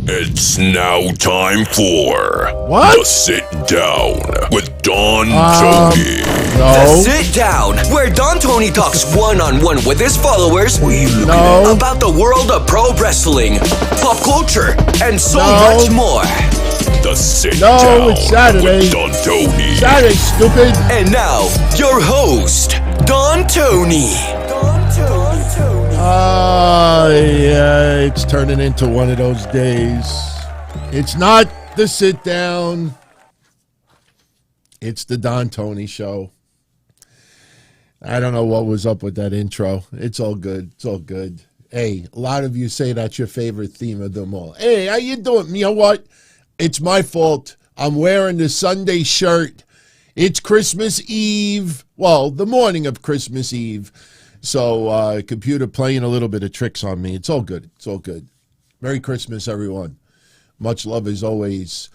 It's now time for What? The Sit Down with Don Tony. The Sit Down, where Don Tony talks one-on-one with his followers about the world of pro wrestling, pop culture, and so much more. The Sit Down it's Saturday. with Don Tony. Saturday, stupid. And now, your host, Don Tony. Yeah, it's turning into one of those days. It's not the sit down. It's the Don Tony show. I don't know what was up with that intro. It's all good. It's all good. Hey, a lot of you say that's your favorite theme of them all. Hey, how you doing? You know what? It's my fault. I'm wearing the Sunday shirt. It's Christmas Eve. Well, the morning of Christmas Eve. So, computer playing a little bit of tricks on me. It's all good. It's all good. Merry Christmas, everyone. Much love as always.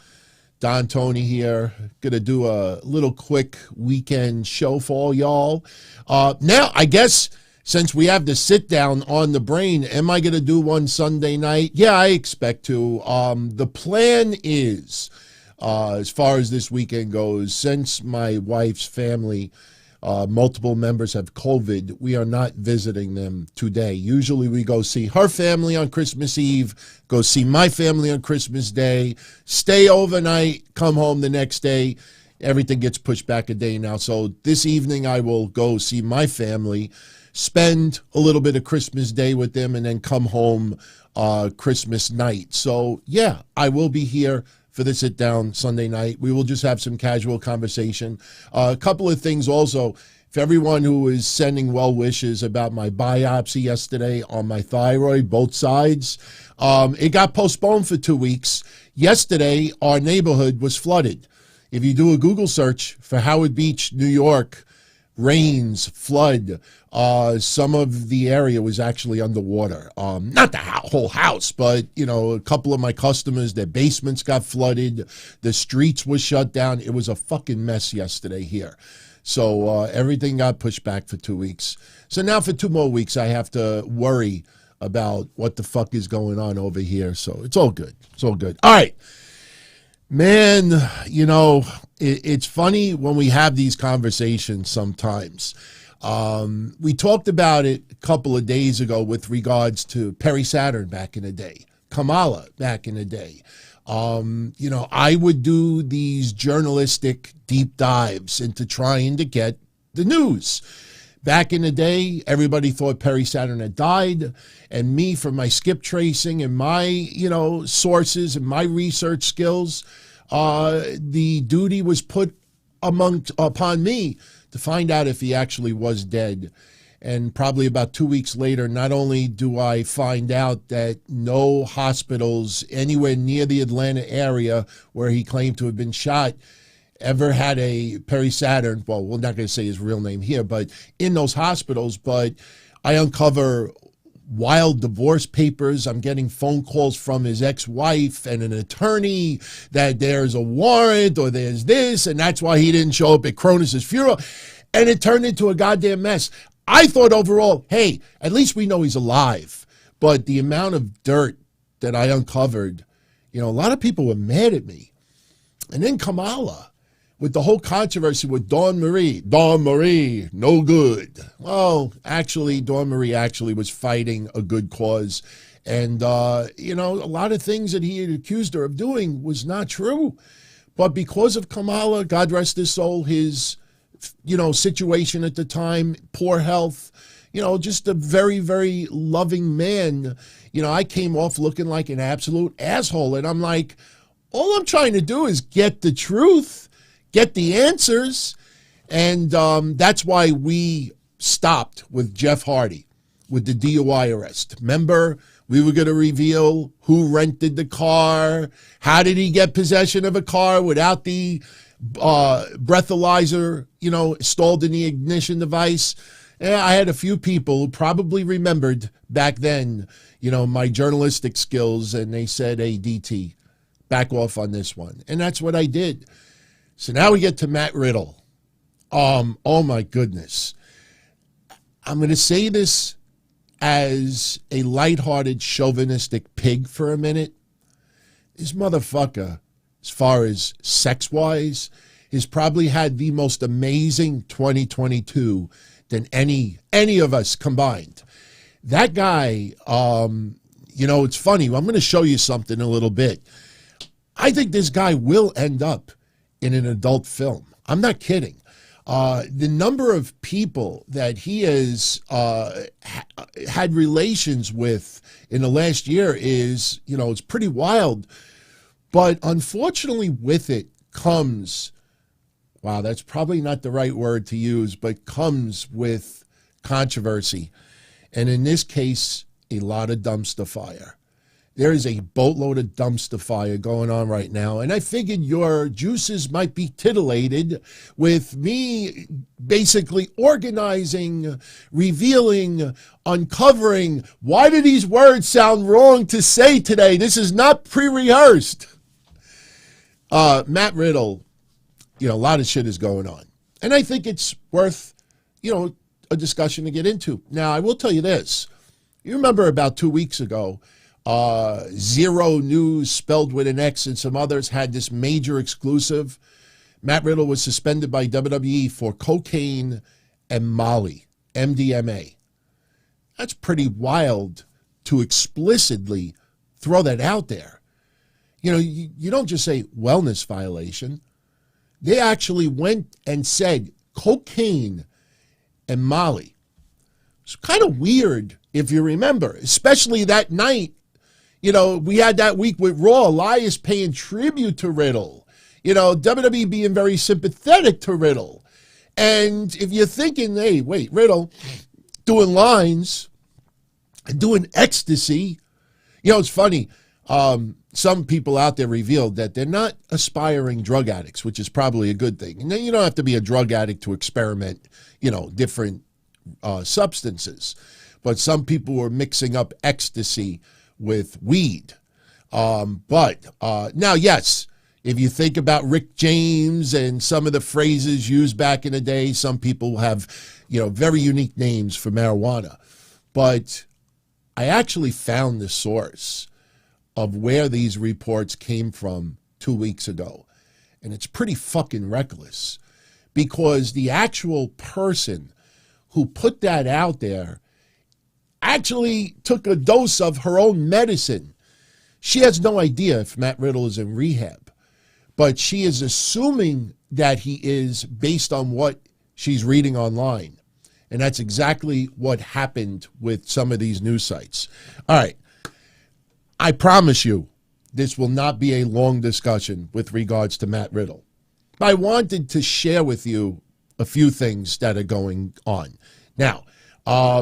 Don Tony here. Going to do a little quick weekend show for all y'all. Now, I guess since we have the sit down on the brain, am I going to do one Sunday night? Yeah, I expect to. The plan is, as far as this weekend goes, since my wife's family, multiple members have COVID, we are not visiting them today. Usually we go see her family on Christmas Eve, go see my family on Christmas Day, stay overnight, come home the next day. Everything gets pushed back a day now. So this evening I will go see my family, spend a little bit of Christmas Day with them, and then come home Christmas night. So yeah, I will be here for the sit down Sunday night. We will just have some casual conversation. A couple of things also, for everyone who is sending well wishes about my biopsy yesterday on my thyroid, both sides, it got postponed for 2 weeks. Yesterday, our neighborhood was flooded. If you do a Google search for Howard Beach, New York, rains, flood, some of the area was actually underwater. Not the whole house, but, you know, a couple of my customers, their basements got flooded. The streets were shut down. It was a fucking mess yesterday here. So everything got pushed back for 2 weeks. So now for 2 more weeks, I have to worry about what the fuck is going on over here. So it's all good. It's all good. All right. Man, you know, it's funny when we have these conversations sometimes. We talked about it a couple of days ago with regards to Perry Saturn back in the day, Kamala back in the day. You know, I would do these journalistic deep dives into trying to get the news. Back in the day, everybody thought Perry Saturn had died, and me, from my skip tracing and my, you know, sources and my research skills, the duty was put upon me to find out if he actually was dead. And probably about 2 weeks later, not only do I find out that no hospitals anywhere near the Atlanta area where he claimed to have been shot ever had a Perry Saturn, well, we're not going to say his real name here, but in those hospitals, but I uncover wild divorce papers. I'm getting phone calls from his ex-wife and an attorney that there's a warrant or there's this, and that's why he didn't show up at Cronus's funeral. And it turned into a goddamn mess. I thought overall, hey, at least we know he's alive. But the amount of dirt that I uncovered, you know, a lot of people were mad at me. And then Kamala, with the whole controversy with Dawn Marie, no good. Well, actually, Dawn Marie actually was fighting a good cause. And, you know, a lot of things that he had accused her of doing was not true. But because of Kamala, God rest his soul, his, you know, situation at the time, poor health, you know, just a very, very loving man. You know, I came off looking like an absolute asshole. And I'm like, all I'm trying to do is get the truth, get the answers, and that's why we stopped with Jeff Hardy, with the DUI arrest. Remember, we were going to reveal who rented the car, how did he get possession of a car without the breathalyzer, you know, installed in the ignition device. And I had a few people who probably remembered back then, you know, my journalistic skills, and they said, hey, DT, back off on this one. And that's what I did. So now we get to Matt Riddle. Oh my goodness. I'm going to say this as a lighthearted, chauvinistic pig for a minute. this motherfucker, as far as sex-wise, has probably had the most amazing 2022 than any of us combined. That guy, it's funny. I'm going to show you something in a little bit. I think this guy will end up in an adult film. I'm not kidding. The number of people that he has had relations with in the last year is, it's pretty wild. But unfortunately with it comes, wow, that's probably not the right word to use, but comes with controversy. And in this case, a lot of dumpster fire. There is a boatload of dumpster fire going on right now. And I figured your juices might be titillated with me basically organizing, revealing, uncovering. Why do these words sound wrong to say today? This is not pre-rehearsed. Matt Riddle, a lot of shit is going on. And I think it's worth, a discussion to get into. Now, I will tell you this. You remember about 2 weeks ago, Zero News, spelled with an X, and some others had this major exclusive. Matt Riddle was suspended by WWE for cocaine and Molly, MDMA. That's pretty wild to explicitly throw that out there. You don't just say wellness violation. They actually went and said cocaine and Molly. It's kind of weird if you remember, especially that night. We had that week with Raw, Elias paying tribute to Riddle. WWE being very sympathetic to Riddle. And if you're thinking, hey, wait, Riddle doing lines, doing ecstasy, it's funny. Some people out there revealed that they're not aspiring drug addicts, which is probably a good thing. And then you don't have to be a drug addict to experiment, different substances. But some people were mixing up ecstasy with weed. But now, yes, if you think about Rick James and some of the phrases used back in the day, some people have, very unique names for marijuana. But I actually found the source of where these reports came from 2 weeks ago. And it's pretty fucking reckless because the actual person who put that out there actually took a dose of her own medicine. She has no idea if Matt Riddle is in rehab, but she is assuming that he is based on what she's reading online. And that's exactly what happened with some of these news sites. All right. I promise you, this will not be a long discussion with regards to Matt Riddle. I wanted to share with you a few things that are going on. Now,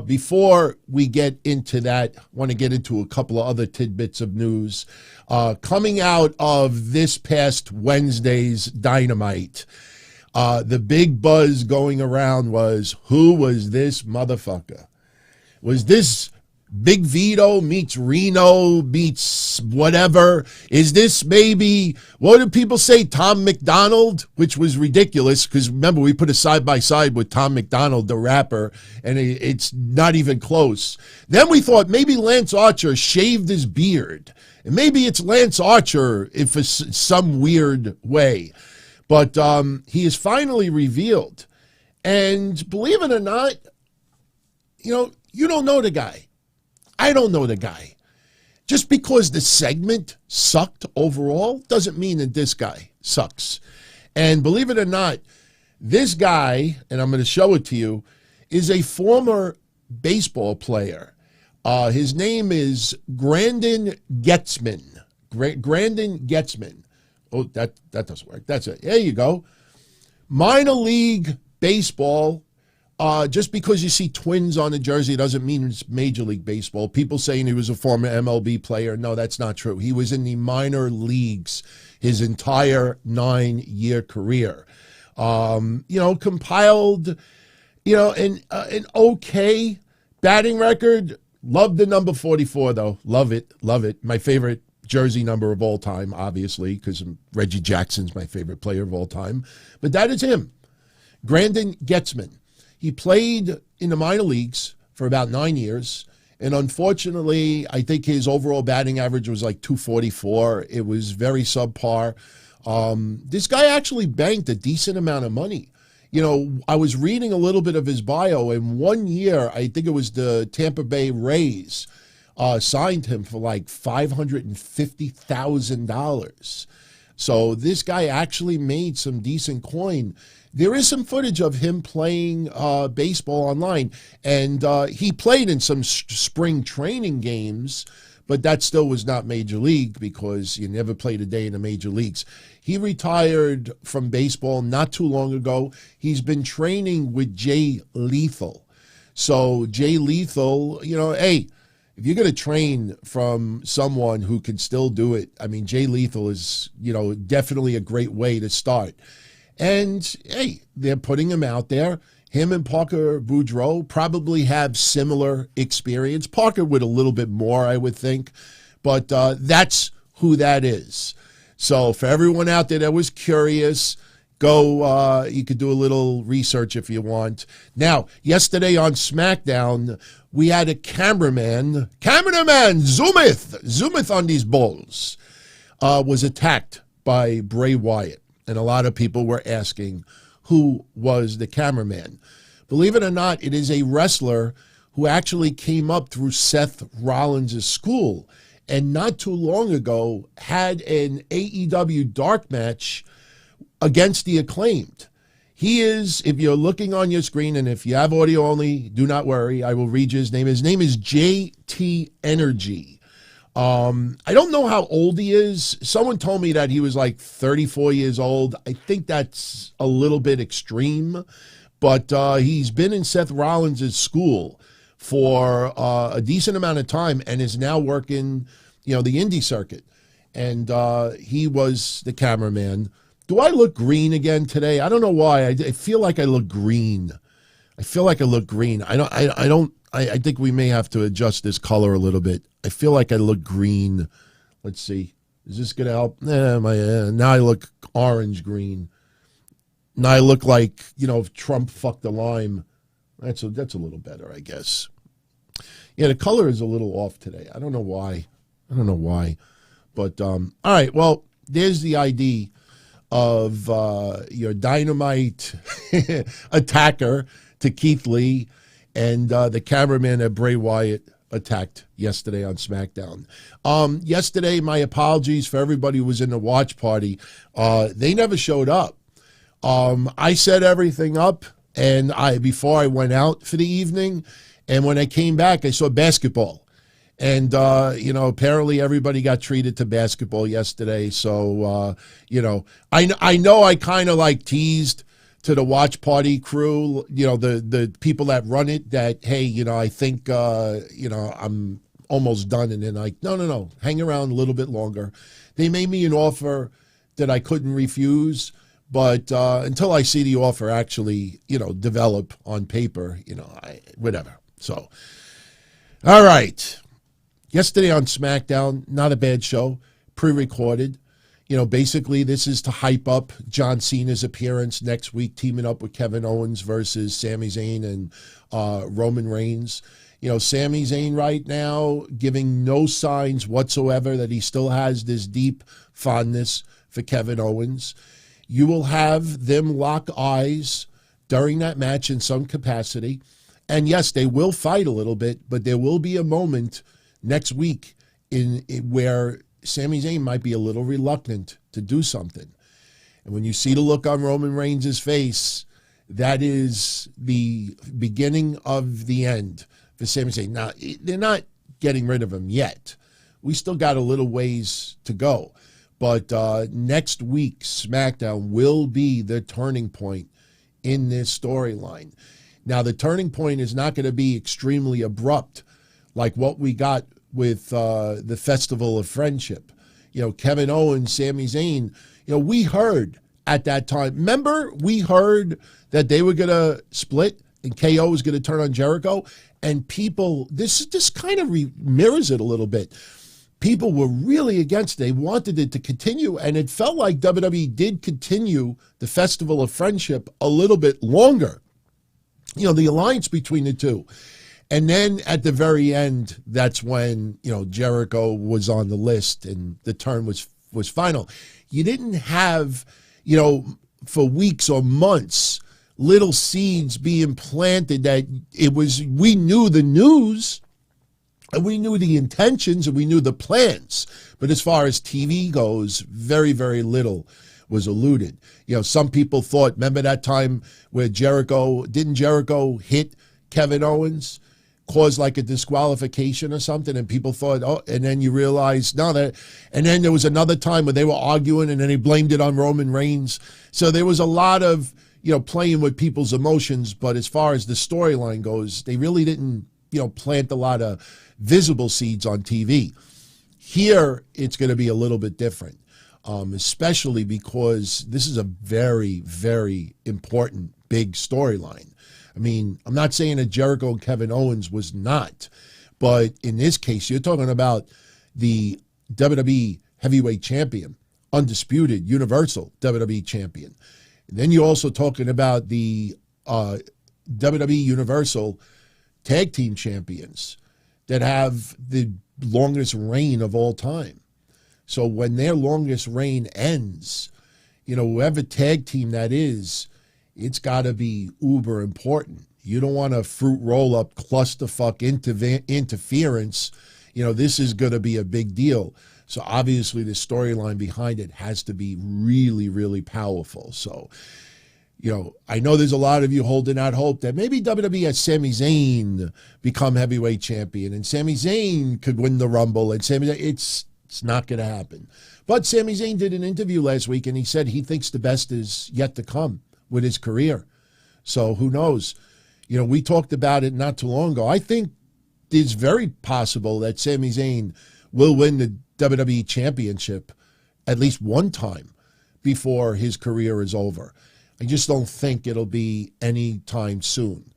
before we get into that, I want to get into a couple of other tidbits of news. Coming out of this past Wednesday's Dynamite, the big buzz going around was, who was this motherfucker? Was this Big Vito meets Reno meets whatever? Is this maybe, what did people say, Tom McDonald? Which was ridiculous because remember, we put a side-by-side with Tom McDonald, the rapper, and it's not even close. Then we thought maybe Lance Archer shaved his beard. And maybe it's Lance Archer in some weird way. But he is finally revealed. And believe it or not, you don't know the guy. I don't know the guy. Just because the segment sucked overall doesn't mean that this guy sucks. And believe it or not, this guy, and I'm going to show it to you, is a former baseball player. His name is Grandin Getzman. Grandin Getzman. Oh, that doesn't work. That's it. There you go. Minor league baseball. Just because you see twins on the jersey doesn't mean it's Major League Baseball. People saying he was a former MLB player. No, that's not true. He was in the minor leagues his entire 9-year career. Compiled, an okay batting record. Love the number 44, though. Love it. Love it. My favorite jersey number of all time, obviously, because Reggie Jackson's my favorite player of all time. But that is him. Grandin Getzman. He played in the minor leagues for about 9 years, And unfortunately, I think his overall batting average was like 244. It was very subpar. This guy actually banked a decent amount of money. You know, I was reading a little bit of his bio, and 1 year, I think it was the Tampa Bay Rays, signed him for like $550,000. So this guy actually made some decent coin. There is some footage of him playing baseball online, and he played in some spring training games, but that still was not Major League because you never played a day in the major leagues. He retired from baseball not too long ago. He's been training with Jay Lethal. So Jay Lethal, you know, hey, if you're going to train from someone who can still do it, I mean, Jay Lethal is, you know, definitely a great way to start. And, hey, they're putting him out there. Him and Parker Boudreaux probably have similar experience. Parker with a little bit more, I would think. But that's who that is. So for everyone out there that was curious, go, you could do a little research if you want. Now, yesterday on SmackDown, we had a cameraman, zoometh on these balls, was attacked by Bray Wyatt. And a lot of people were asking who was the cameraman. Believe it or not, it is a wrestler who actually came up through Seth Rollins' school, and not too long ago had an AEW dark match against the Acclaimed. He is, if you're looking on your screen, and if you have audio only, do not worry, I will read you his name. His name is JT Energy. I don't know how old he is. Someone told me that he was like 34 years old. I think that's a little bit extreme, but he's been in Seth Rollins' school for a decent amount of time and is now working, you know, the indie circuit. And he was the cameraman. Do I look green again today? I don't know why. I feel like I look green. I think we may have to adjust this color a little bit. I feel like I look green. Let's see. Is this going to help? Now I look orange green. Now I look like, you know, if Trump fucked a lime. That's a little better, I guess. Yeah, the color is a little off today. I don't know why. But, all right, well, there's the ID of your Dynamite attacker to Ketih Lee and the cameraman that Bray Wyatt attacked yesterday on SmackDown. Yesterday, my apologies for everybody who was in the watch party. They never showed up. I set everything up, and before I went out for the evening, and when I came back, I saw basketball. And, you know, apparently everybody got treated to basketball yesterday. So, you know I kind of like teased to the watch party crew, you know, the people that run it that, hey, you know, I think, you know, I'm almost done. And then like, no, hang around a little bit longer. They made me an offer that I couldn't refuse. But until I see the offer actually, you know, develop on paper, you know, whatever. So, all right. Yesterday on SmackDown, not a bad show, pre-recorded. You know, basically this is to hype up John Cena's appearance next week, teaming up with Kevin Owens versus Sami Zayn and Roman Reigns. You know, Sami Zayn right now giving no signs whatsoever that he still has this deep fondness for Kevin Owens. You will have them lock eyes during that match in some capacity. And yes, they will fight a little bit, but there will be a moment next week in where Sami Zayn might be a little reluctant to do something. And when you see the look on Roman Reigns' face, that is the beginning of the end for Sami Zayn. Now, they're not getting rid of him yet. We still got a little ways to go. But next week, SmackDown will be the turning point in this storyline. Now, the turning point is not going to be extremely abrupt like what we got with the Festival of Friendship. You know, Kevin Owens, Sami Zayn, you know, we heard at that time. Remember, we heard that they were going to split and KO was going to turn on Jericho. And people, this kind of mirrors it a little bit. People were really against it. They wanted it to continue. And it felt like WWE did continue the Festival of Friendship a little bit longer. You know, the alliance between the two. And then at the very end, that's when, Jericho was on the list and the turn was final. You didn't have, for weeks or months, little seeds being planted that we knew the news and we knew the intentions and we knew the plans. But as far as TV goes, very, very little was alluded. Some people thought, remember that time where didn't Jericho hit Kevin Owens, cause like a disqualification or something, and people thought, and then you realize, and then there was another time where they were arguing and then he blamed it on Roman Reigns. So there was a lot of, playing with people's emotions, but as far as the storyline goes, they really didn't, plant a lot of visible seeds on TV. Here, it's going to be a little bit different, especially because this is a very, very important, big storyline. I mean, I'm not saying that Jericho and Kevin Owens was not, but in this case, you're talking about the WWE Heavyweight Champion, undisputed Universal WWE Champion. And then you're also talking about the WWE Universal Tag Team Champions that have the longest reign of all time. So when their longest reign ends, whoever tag team that is, it's got to be uber important. You don't want a fruit roll-up clusterfuck interference. This is going to be a big deal. So obviously the storyline behind it has to be really, really powerful. So, I know there's a lot of you holding out hope that maybe WWE has Sami Zayn become heavyweight champion and Sami Zayn could win the Rumble. And it's not going to happen. But Sami Zayn did an interview last week and he said he thinks the best is yet to come with his career. So who knows? We talked about it not too long ago. I think it's very possible that Sami Zayn will win the WWE Championship at least one time before his career is over. I just don't think it'll be any time soon.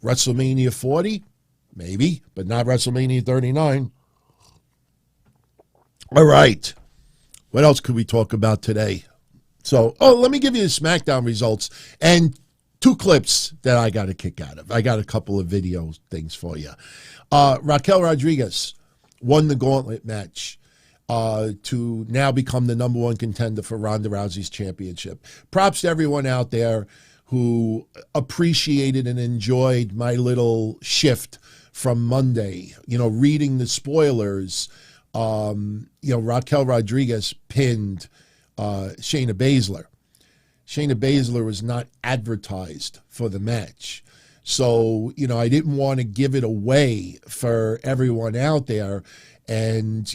WrestleMania 40? Maybe, but not WrestleMania 39. All right. What else could we talk about today? So, let me give you the SmackDown results and two clips that I got a kick out of. I got a couple of video things for you. Raquel Rodriguez won the gauntlet match to now become the number one contender for Ronda Rousey's championship. Props to everyone out there who appreciated and enjoyed my little shift from Monday. Reading the spoilers, Raquel Rodriguez pinned Shayna Baszler. Shayna Baszler was not advertised for the match. So, I didn't want to give it away for everyone out there. And,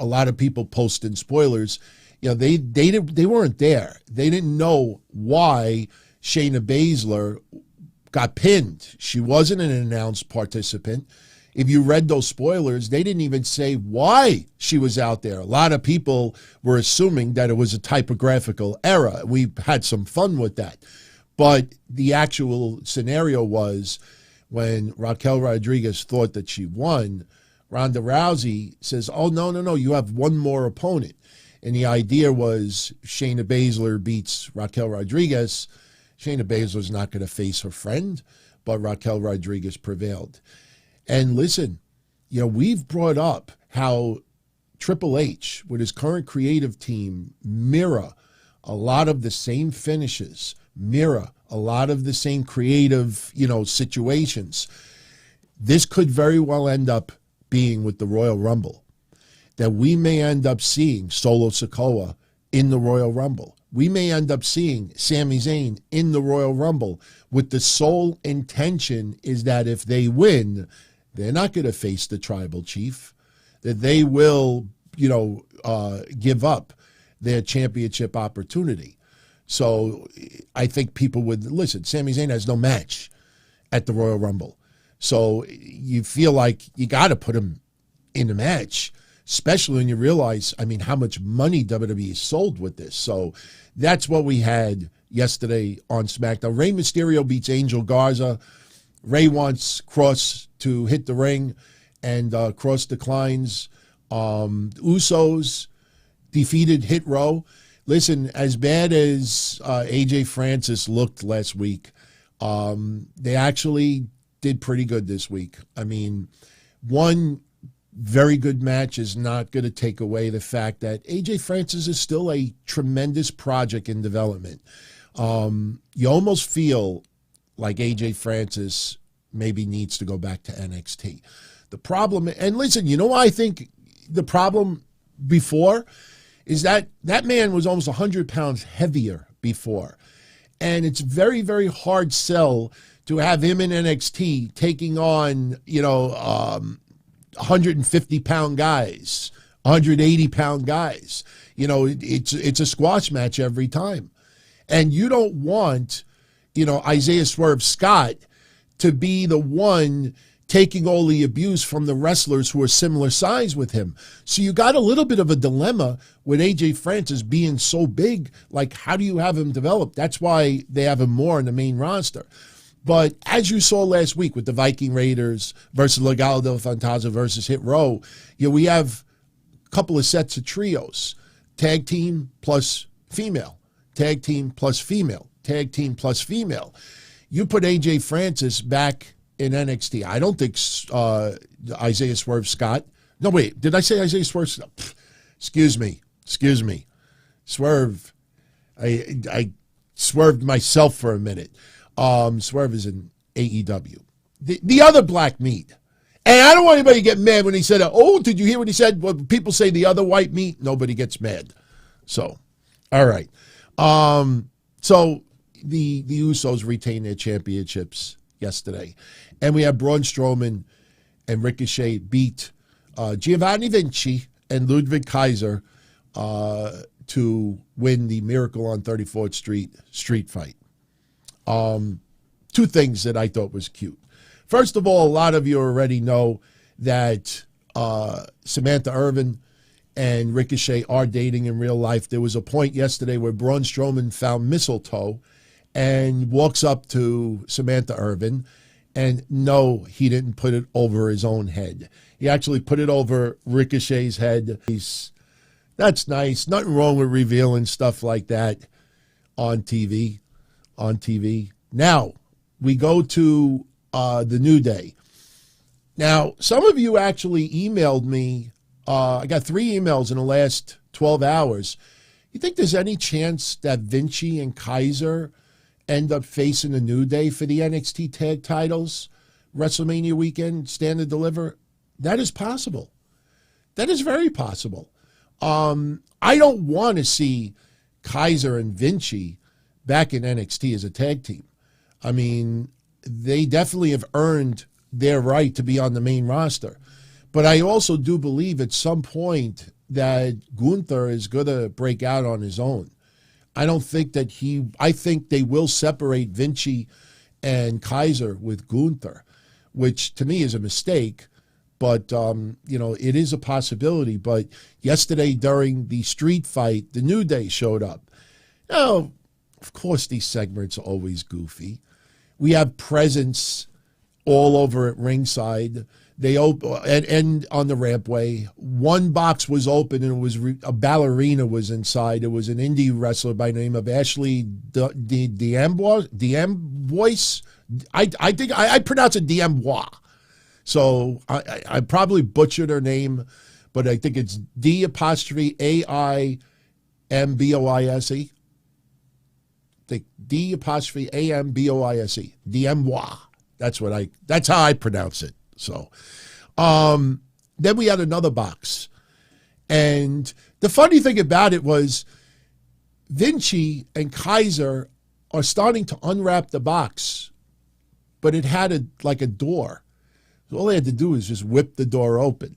a lot of people posting spoilers, they weren't there. They didn't know why Shayna Baszler got pinned. She wasn't an announced participant. If you read those spoilers, they didn't even say why she was out there. A lot of people were assuming that it was a typographical error. We had some fun with that. But the actual scenario was when Raquel Rodriguez thought that she won, Ronda Rousey says, no, you have one more opponent. And the idea was Shayna Baszler beats Raquel Rodriguez. Shayna Baszler's not going to face her friend, but Raquel Rodriguez prevailed. And listen, we've brought up how Triple H, with his current creative team, mirror a lot of the same finishes, mirror a lot of the same creative, situations. This could very well end up being with the Royal Rumble, that we may end up seeing Solo Sikoa in the Royal Rumble. We may end up seeing Sami Zayn in the Royal Rumble with the sole intention is that if they win, they're not going to face the tribal chief, that they will, give up their championship opportunity. So I think people would, listen, Sami Zayn has no match at the Royal Rumble. So you feel like you got to put him in the match, especially when you realize, how much money WWE sold with this. So that's what we had yesterday on SmackDown. Rey Mysterio beats Angel Garza. Rey wants Cross to hit the ring, and Cross declines. Usos defeated Hit Row. Listen, as bad as AJ Francis looked last week, they actually did pretty good this week. I mean, one very good match is not going to take away the fact that AJ Francis is still a tremendous project in development. You almost feel like AJ Francis maybe needs to go back to NXT. The problem, and listen, you know what I think the problem before is that man was almost 100 pounds heavier before. And it's very, very hard sell to have him in NXT taking on, 150-pound guys, 180-pound guys. It's a squash match every time. And you don't want, Isaiah Swerve Scott to be the one taking all the abuse from the wrestlers who are similar size with him. So you got a little bit of a dilemma with AJ Francis being so big. Like, how do you have him develop? That's why they have him more on the main roster. But as you saw last week with the Viking Raiders versus Legado del Fantasma versus Hit Row, we have a couple of sets of trios. Tag team plus female. Tag team plus female. Tag team plus female. You put AJ Francis back in NXT. I don't think Isaiah Swerve Scott. No, wait. Did I say Isaiah Swerve Scott? Pfft, excuse me. Swerve. I swerved myself for a minute. Swerve is in AEW. The other black meat. And I don't want anybody to get mad when he said, oh, did you hear what he said? Well, people say the other white meat. Nobody gets mad. So, all right. So the Usos retained their championships yesterday. And we have Braun Strowman and Ricochet beat Giovanni Vinci and Ludwig Kaiser to win the Miracle on 34th Street street fight. Two things that I thought was cute. First of all, a lot of you already know that Samantha Irvin and Ricochet are dating in real life. There was a point yesterday where Braun Strowman found mistletoe and walks up to Samantha Irvin, and no, he didn't put it over his own head. He actually put it over Ricochet's head. That's nice. Nothing wrong with revealing stuff like that on TV. Now, we go to the New Day. Now, some of you actually emailed me. I got 3 emails in the last 12 hours. You think there's any chance that Vinci and Kaiser end up facing the New Day for the NXT tag titles WrestleMania weekend, Stand and Deliver? That is possible. That is very possible. I don't want to see Kaiser and Vinci back in NXT as a tag team. I mean, they definitely have earned their right to be on the main roster. But I also do believe at some point that Gunther is going to break out on his own. I think they will separate Vinci and Kaiser with Gunther, which to me is a mistake. But, it is a possibility. But yesterday during the street fight, the New Day showed up. Now, of course, these segments are always goofy. We have presents all over at ringside. They open and on the rampway. One box was open and it was a ballerina was inside. It was an indie wrestler by the name of Ashley D'Amboise. I think I pronounce it D'Amboise. So I probably butchered her name, but I think it's D''AIMBOISE. The D''AIMBOISE. D'Amboise. That's how I pronounce it. So then we had another box. And the funny thing about it was Vinci and Kaiser are starting to unwrap the box, but it had a door. So all they had to do is just whip the door open.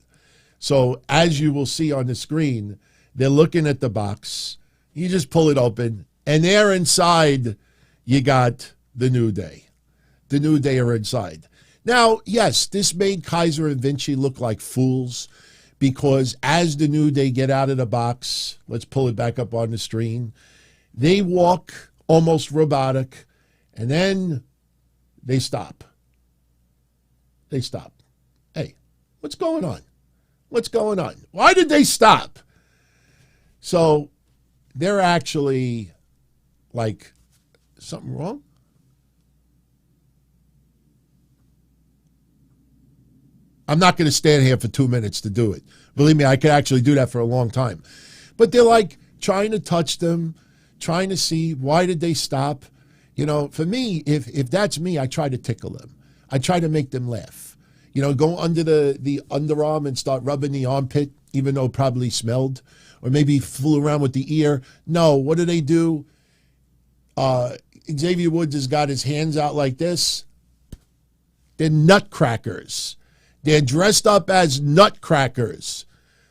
So as you will see on the screen, they're looking at the box. You just pull it open, and there inside you got the New Day. The New Day are inside. Now, yes, this made Kaiser and Vinci look like fools because as the New Day get out of the box, let's pull it back up on the screen, they walk almost robotic, and then they stop. They stop. Hey, what's going on? What's going on? Why did they stop? So they're actually like, something wrong? I'm not going to stand here for 2 minutes to do it. Believe me, I could actually do that for a long time. But they're like trying to touch them, trying to see why did they stop. You know, for me, if that's me, I try to tickle them. I try to make them laugh. You know, go under the underarm and start rubbing the armpit, even though it probably smelled. Or maybe fool around with the ear. No, what do? Xavier Woods has got his hands out like this. They're nutcrackers. They're dressed up as nutcrackers.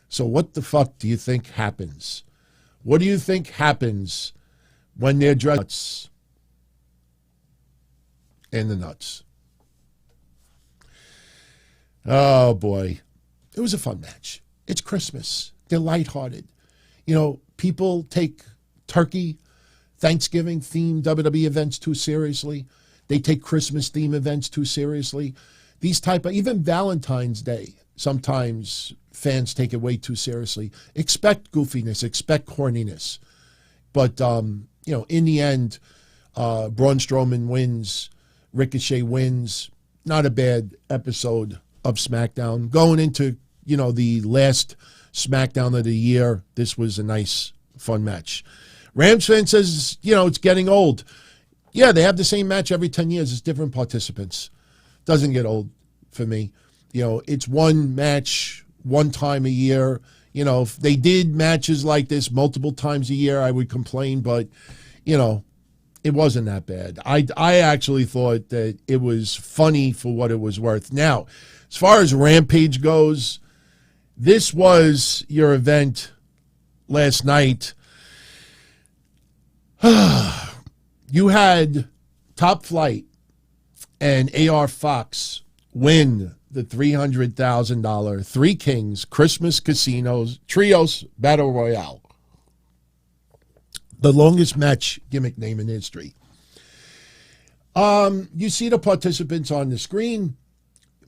So what the fuck do you think happens? What do you think happens when they're dressed in the nuts? Oh, boy. It was a fun match. It's Christmas. They're lighthearted. You know, people take Turkey, Thanksgiving-themed WWE events too seriously. They take Christmas-themed events too seriously. These type of, even Valentine's Day, sometimes fans take it way too seriously. Expect goofiness, expect corniness. But, you know, in the end, Braun Strowman wins, Ricochet wins. Not a bad episode of SmackDown. Going into, you know, the last SmackDown of the year, this was a nice, fun match. Rams fan says, you know, it's getting old. Yeah, they have the same match every 10 years. It's different participants. Doesn't get old for me. You know, it's one match, one time a year. You know, if they did matches like this multiple times a year, I would complain, but, you know, it wasn't that bad. I actually thought that it was funny for what it was worth. Now, as far as Rampage goes, this was your event last night. You had Top Flight and AR Fox win the $300,000 Three Kings Christmas Casinos Trios Battle Royale. The longest match gimmick name in history. You see the participants on the screen.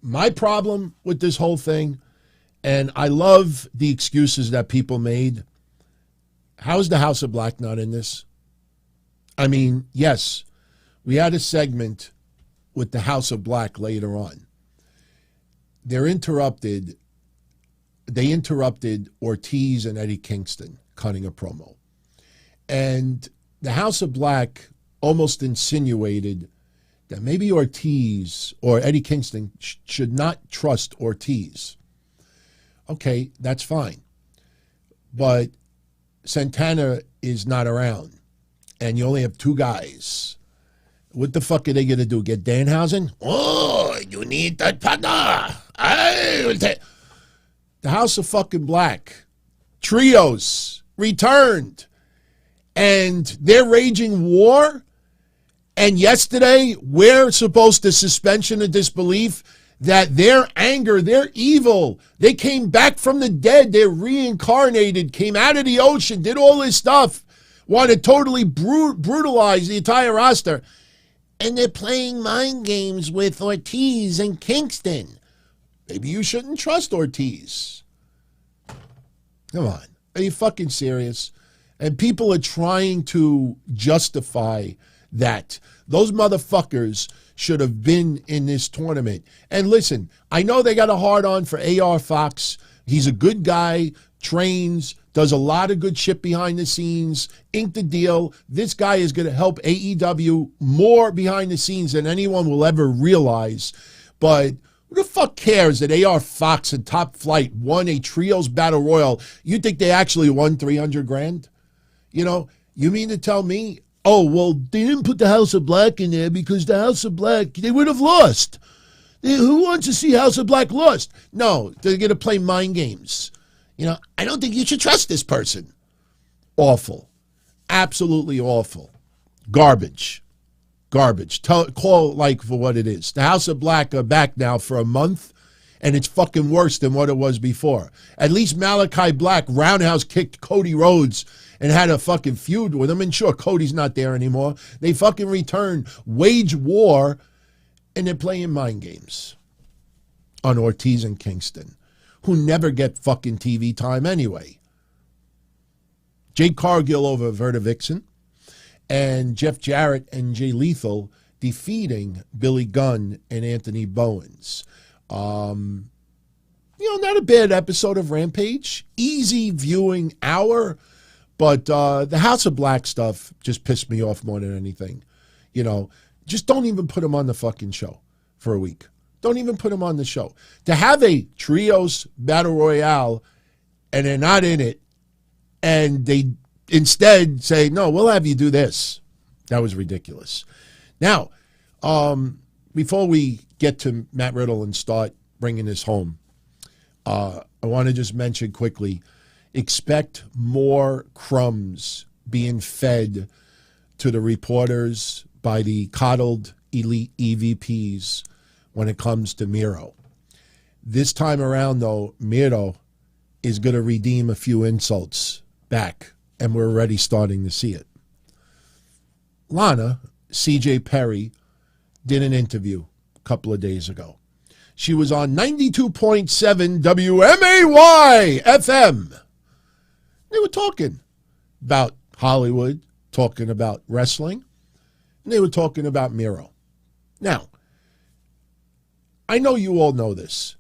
My problem with this whole thing, and I love the excuses that people made. How's the House of Black not in this? I mean, yes, we had a segment with the House of Black later on. They interrupted Ortiz and Eddie Kingston cutting a promo. And the House of Black almost insinuated that maybe Ortiz or Eddie Kingston should not trust Ortiz. Okay, that's fine. But Santana is not around, and you only have two guys. What the fuck are they going to do? Get Danhausen? Oh, you need that partner. The House of fucking Black Trios returned, and they're raging war. And yesterday, we're supposed to suspension of disbelief that their anger, their evil, they came back from the dead, they're reincarnated, came out of the ocean, did all this stuff, wanted to totally brutalize the entire roster. And they're playing mind games with Ortiz and Kingston. Maybe you shouldn't trust Ortiz. Come on. Are you fucking serious? And people are trying to justify that. Those motherfuckers should have been in this tournament. And listen, I know they got a hard-on for AR Fox. He's a good guy, trains, does a lot of good shit behind the scenes, inked the deal. This guy is going to help AEW more behind the scenes than anyone will ever realize. But who the fuck cares that AR Fox and Top Flight won a Trios Battle Royal? You think they actually won $300,000? You know, you mean to tell me, oh, well, they didn't put the House of Black in there because the House of Black, they would have lost. Who wants to see House of Black lost? No, they're going to play mind games. You know, I don't think you should trust this person. Awful. Absolutely awful. Garbage. Garbage. Call it like for what it is. The House of Black are back now for a month, and it's fucking worse than what it was before. At least Malachi Black roundhouse kicked Cody Rhodes and had a fucking feud with him. And sure, Cody's not there anymore. They fucking return, wage war, and they're playing mind games on Ortiz and Kingston, who never get fucking TV time anyway. Jade Cargill over Verta Vixen, and Jeff Jarrett and Jay Lethal defeating Billy Gunn and Anthony Bowens. not a bad episode of Rampage. Easy viewing hour. But the House of Black stuff just pissed me off more than anything. Just don't even put them on the fucking show for a week. Don't even put them on the show. To have a trios battle royale and they're not in it, and they instead say, no, we'll have you do this. That was ridiculous. Now, before we get to Matt Riddle and start bringing this home, I want to just mention quickly, expect more crumbs being fed to the reporters by the coddled elite EVPs when it comes to Miro. This time around, though, Miro is going to redeem a few insults back, and we're already starting to see it. Lana, C.J. Perry, did an interview a couple of days ago. She was on 92.7 WMAY FM. They were talking about Hollywood, talking about wrestling, and they were talking about Miro. Now, I know you all know this.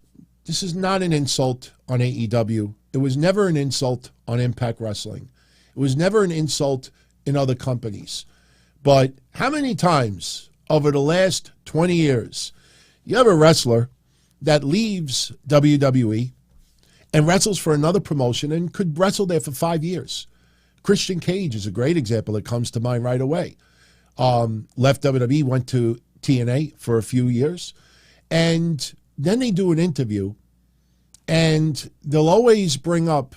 This is not an insult on AEW. It was never an insult on Impact Wrestling. It was never an insult in other companies. But how many times over the last 20 years you have a wrestler that leaves WWE and wrestles for another promotion and could wrestle there for 5 years? Christian Cage is a great example that comes to mind right away. Left WWE, went to TNA for a few years, and then they do an interview, and they'll always bring up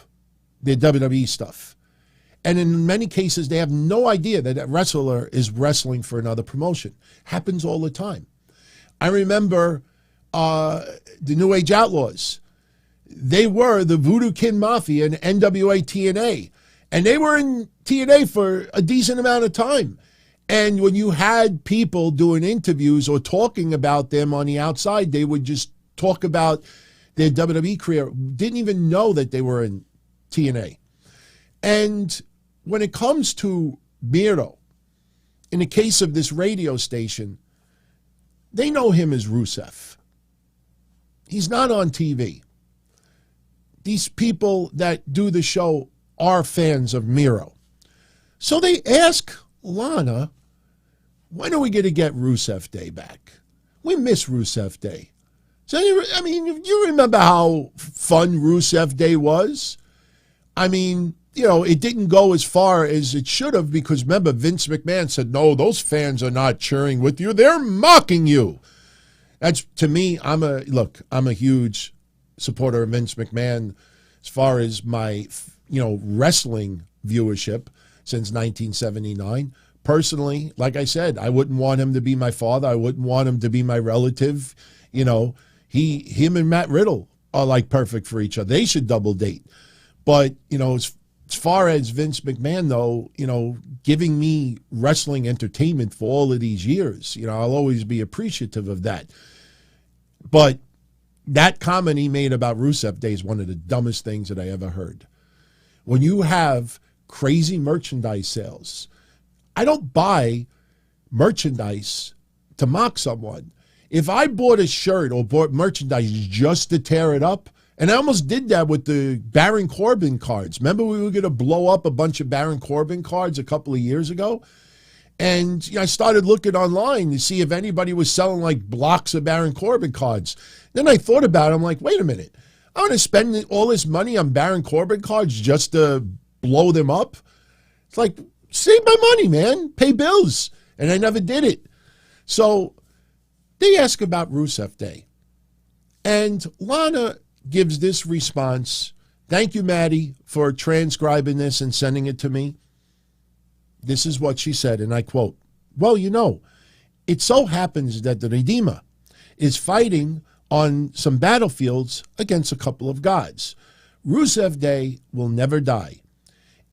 their WWE stuff. And in many cases, they have no idea that that wrestler is wrestling for another promotion. Happens all the time. I remember the New Age Outlaws. They were the Voodoo Kin Mafia in NWA TNA. And they were in TNA for a decent amount of time. And when you had people doing interviews or talking about them on the outside, they would just talk about their WWE career. Didn't even know that they were in TNA. And when it comes to Miro, in the case of this radio station, they know him as Rusev. He's not on TV. These people that do the show are fans of Miro. So they ask Lana, when are we going to get Rusev Day back? We miss Rusev Day. So, I mean, you remember how fun Rusev Day was? I mean, it didn't go as far as it should have because, remember, Vince McMahon said, no, those fans are not cheering with you. They're mocking you. That's, to me, I'm a huge supporter of Vince McMahon as far as my, wrestling viewership since 1979. Personally, like I said, I wouldn't want him to be my father. I wouldn't want him to be my relative. Him and Matt Riddle are like perfect for each other. They should double date. But, as far as Vince McMahon, though, giving me wrestling entertainment for all of these years, I'll always be appreciative of that. But that comment he made about Rusev Day is one of the dumbest things that I ever heard. When you have crazy merchandise sales, I don't buy merchandise to mock someone. If I bought a shirt or bought merchandise just to tear it up, and I almost did that with the Baron Corbin cards. Remember we were going to blow up a bunch of Baron Corbin cards a couple of years ago? And I started looking online to see if anybody was selling like blocks of Baron Corbin cards. Then I thought about it. I'm like, wait a minute. I'm going to spend all this money on Baron Corbin cards just to blow them up? It's like, save my money, man. Pay bills. And I never did it. So they ask about Rusev Day. And Lana gives this response. Thank you, Maddie, for transcribing this and sending it to me. This is what she said, and I quote, well, it so happens that the Redeemer is fighting on some battlefields against a couple of gods. Rusev Day will never die.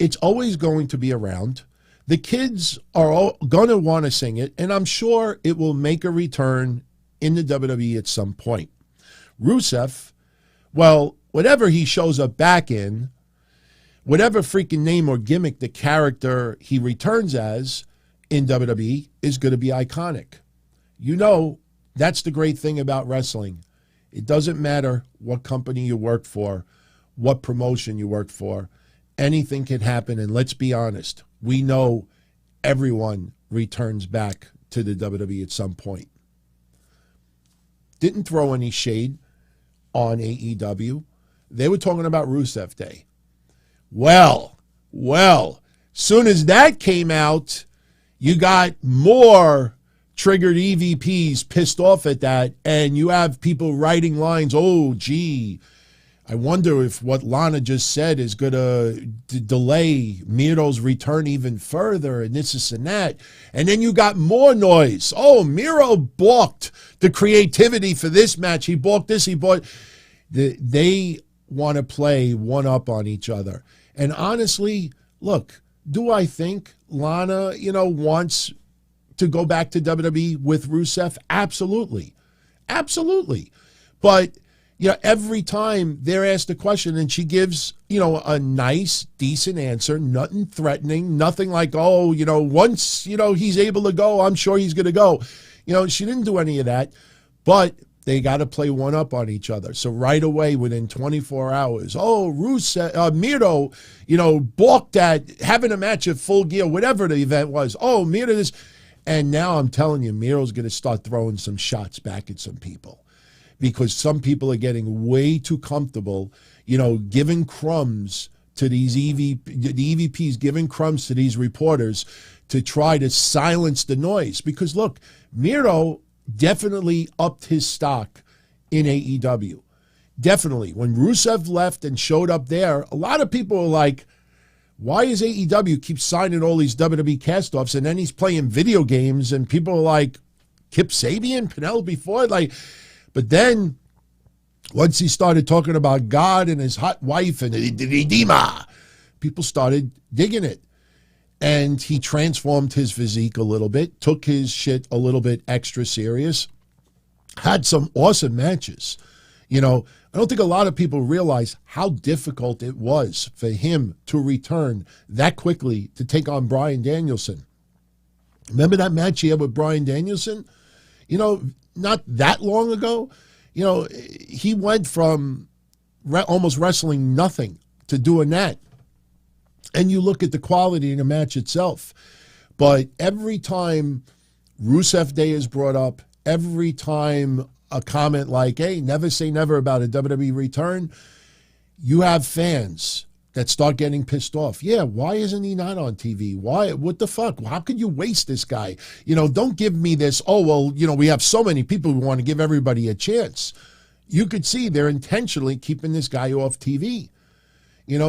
It's always going to be around. The kids are all going to want to sing it, and I'm sure it will make a return in the WWE at some point. Rusev, well, whatever he shows up back in, whatever freaking name or gimmick the character he returns as in WWE is going to be iconic. That's the great thing about wrestling. It doesn't matter what company you work for, what promotion you work for. Anything can happen. And let's be honest, we know everyone returns back to the WWE at some point. Didn't throw any shade on AEW. They were talking about Rusev Day. Well, soon as that came out, you got more triggered EVPs pissed off at that, and you have people writing lines, oh, gee, I wonder if what Lana just said is going to delay Miro's return even further, and this and that. And then you got more noise. Oh, Miro balked the creativity for this match. He balked this, he balked. They want to play one up on each other. And honestly, look, do I think Lana, wants to go back to WWE with Rusev? Absolutely. Absolutely. But every time they're asked a question and she gives, a nice, decent answer, nothing threatening, nothing like, once, he's able to go, I'm sure he's going to go. She didn't do any of that, but they got to play one up on each other. So right away, within 24 hours, Rusev, Miro, balked at having a match at Full Gear, whatever the event was. Oh, Miro this. And now I'm telling you, Miro's going to start throwing some shots back at some people. Because some people are getting way too comfortable, giving crumbs to these the EVPs, giving crumbs to these reporters to try to silence the noise. Because look, Miro definitely upped his stock in AEW. Definitely. When Rusev left and showed up there, a lot of people were like, why is AEW keep signing all these WWE cast-offs and then he's playing video games and people are like, Kip Sabian, Penelope Ford, but then, once he started talking about God and his hot wife and Dima, people started digging it. And he transformed his physique a little bit, took his shit a little bit extra serious, had some awesome matches. I don't think a lot of people realize how difficult it was for him to return that quickly to take on Bryan Danielson. Remember that match he had with Bryan Danielson? Not that long ago, he went from almost wrestling nothing to doing that. And you look at the quality in the match itself. But every time Rusev Day is brought up, every time a comment like, hey, never say never about a WWE return, you have fans that start getting pissed off. Yeah, why isn't he not on TV? Why? What the fuck? How could you waste this guy? Don't give me this, we have so many people who want to give everybody a chance. You could see they're intentionally keeping this guy off TV.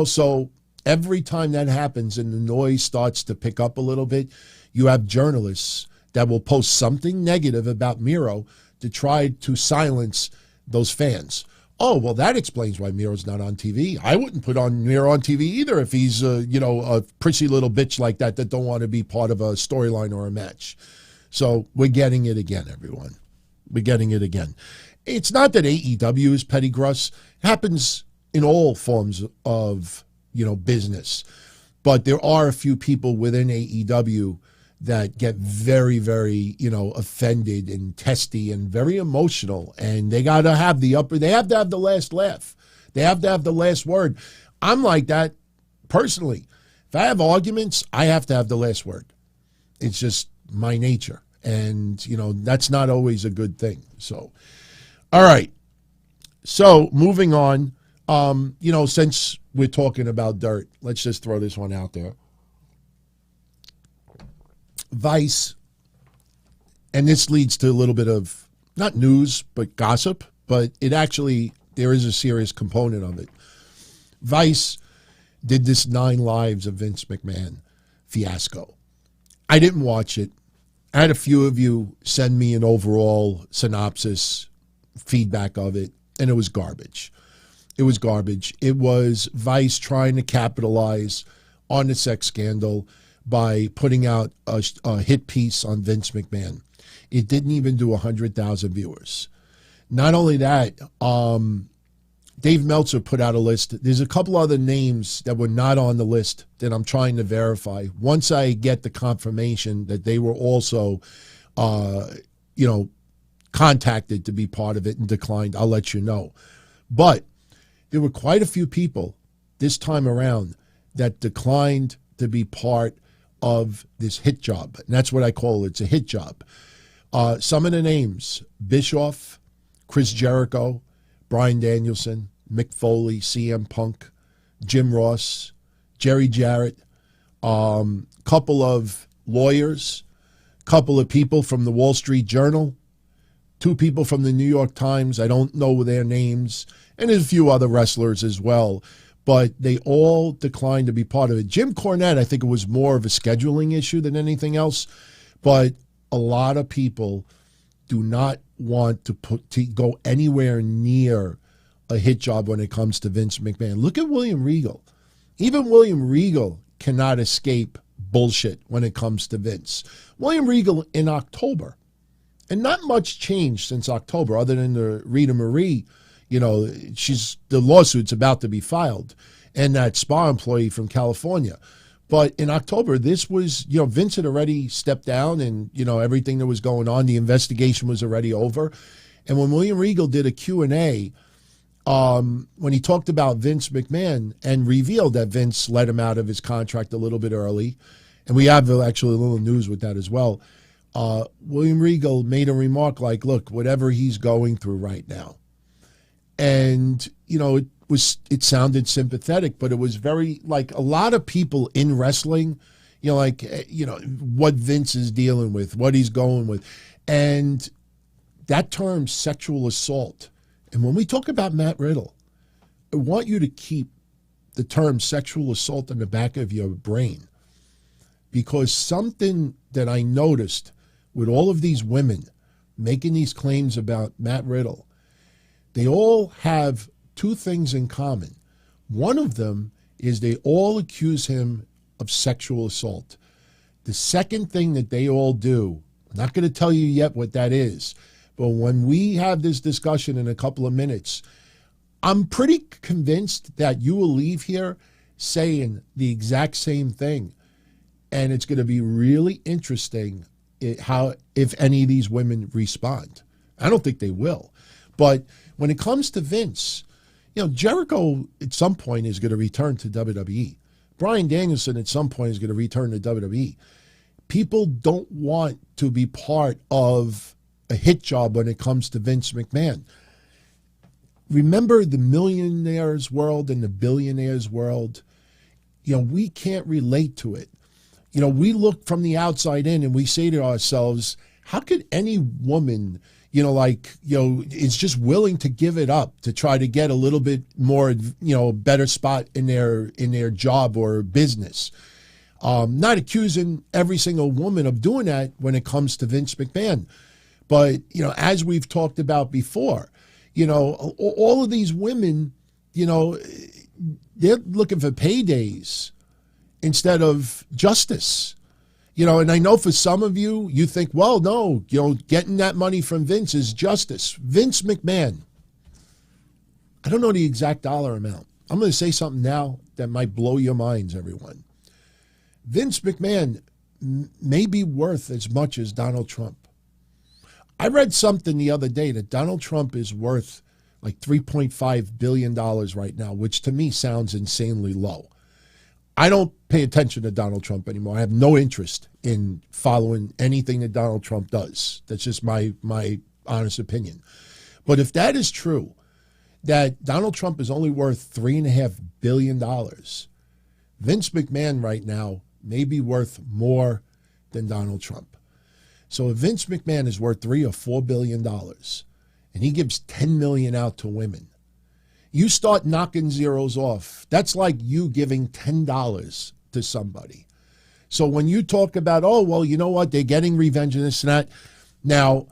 So every time that happens and the noise starts to pick up a little bit, you have journalists that will post something negative about Miro to try to silence those fans. Oh, well, that explains why Miro's not on TV. I wouldn't put on Miro on TV either if he's, a prissy little bitch like that don't want to be part of a storyline or a match. So we're getting it again, everyone. We're getting it again. It's not that AEW is petty Gruss. It happens in all forms of, business. But there are a few people within AEW that get very, very, offended and testy and very emotional. And they got to have they have to have the last laugh. They have to have the last word. I'm like that personally. If I have arguments, I have to have the last word. It's just my nature. And, that's not always a good thing. So, all right. So moving on, since we're talking about dirt, let's just throw this one out there. Vice, and this leads to a little bit of, not news, but gossip, but there is a serious component of it. Vice did this 9 Lives of Vince McMahon fiasco. I didn't watch it. I had a few of you send me an overall synopsis, feedback of it, and it was garbage. It was garbage. It was Vice trying to capitalize on the sex scandal by putting out a hit piece on Vince McMahon. It didn't even do 100,000 viewers. Not only that, Dave Meltzer put out a list. There's a couple other names that were not on the list that I'm trying to verify. Once I get the confirmation that they were also, contacted to be part of it and declined, I'll let you know. But there were quite a few people this time around that declined to be part of this hit job. And that's what I call it. It's a hit job. Some of the names: Bischoff, Chris Jericho, Bryan Danielson, Mick Foley, CM Punk, Jim Ross, Jerry Jarrett, couple of lawyers, couple of people from the Wall Street Journal, 2 people from the New York Times. I don't know their names. And there's a few other wrestlers as well. But they all declined to be part of it. Jim Cornette, I think it was more of a scheduling issue than anything else. But a lot of people do not want to go anywhere near a hit job when it comes to Vince McMahon. Look at William Regal. Even William Regal cannot escape bullshit when it comes to Vince. William Regal in October, and not much changed since October other than the Rita Marie, the lawsuit's about to be filed, and that spa employee from California. But in October, this was, Vince had already stepped down and, everything that was going on, the investigation was already over. And when William Regal did a Q&A, when he talked about Vince McMahon and revealed that Vince let him out of his contract a little bit early, and we have actually a little news with that as well, William Regal made a remark like, look, whatever he's going through right now. And, it sounded sympathetic, but it was very, like, a lot of people in wrestling, what Vince is dealing with, what he's going with. And that term, sexual assault. And when we talk about Matt Riddle, I want you to keep the term sexual assault in the back of your brain, because something that I noticed with all of these women making these claims about Matt Riddle, they all have 2 things in common. One of them is they all accuse him of sexual assault. The second thing that they all do, I'm not going to tell you yet what that is, but when we have this discussion in a couple of minutes, I'm pretty convinced that you will leave here saying the exact same thing. And it's going to be really interesting if any of these women respond. I don't think they will. But when it comes to Vince, Jericho at some point is going to return to WWE. Bryan Danielson at some point is going to return to WWE. People don't want to be part of a hit job when it comes to Vince McMahon. Remember the millionaires world and the billionaires world? We can't relate to it. We look from the outside in and we say to ourselves, how could any woman, is just willing to give it up to try to get a little bit more, better spot in their job or business? Not accusing every single woman of doing that when it comes to Vince McMahon. But, as we've talked about before, all of these women, they're looking for paydays instead of justice. And I know for some of you, you think, well, no, getting that money from Vince is justice. Vince McMahon, I don't know the exact dollar amount. I'm going to say something now that might blow your minds, everyone. Vince McMahon may be worth as much as Donald Trump. I read something the other day that Donald Trump is worth like $3.5 billion right now, which to me sounds insanely low. I don't pay attention to Donald Trump anymore. I have no interest in following anything that Donald Trump does. That's just my honest opinion. But if that is true, that Donald Trump is only worth $3.5 billion, Vince McMahon right now may be worth more than Donald Trump. So if Vince McMahon is worth $3 or $4 billion and he gives $10 million out to women, you start knocking zeros off. That's like you giving $10 to somebody. So when you talk about, oh, well, you know what, they're getting revenge and this and that. Now,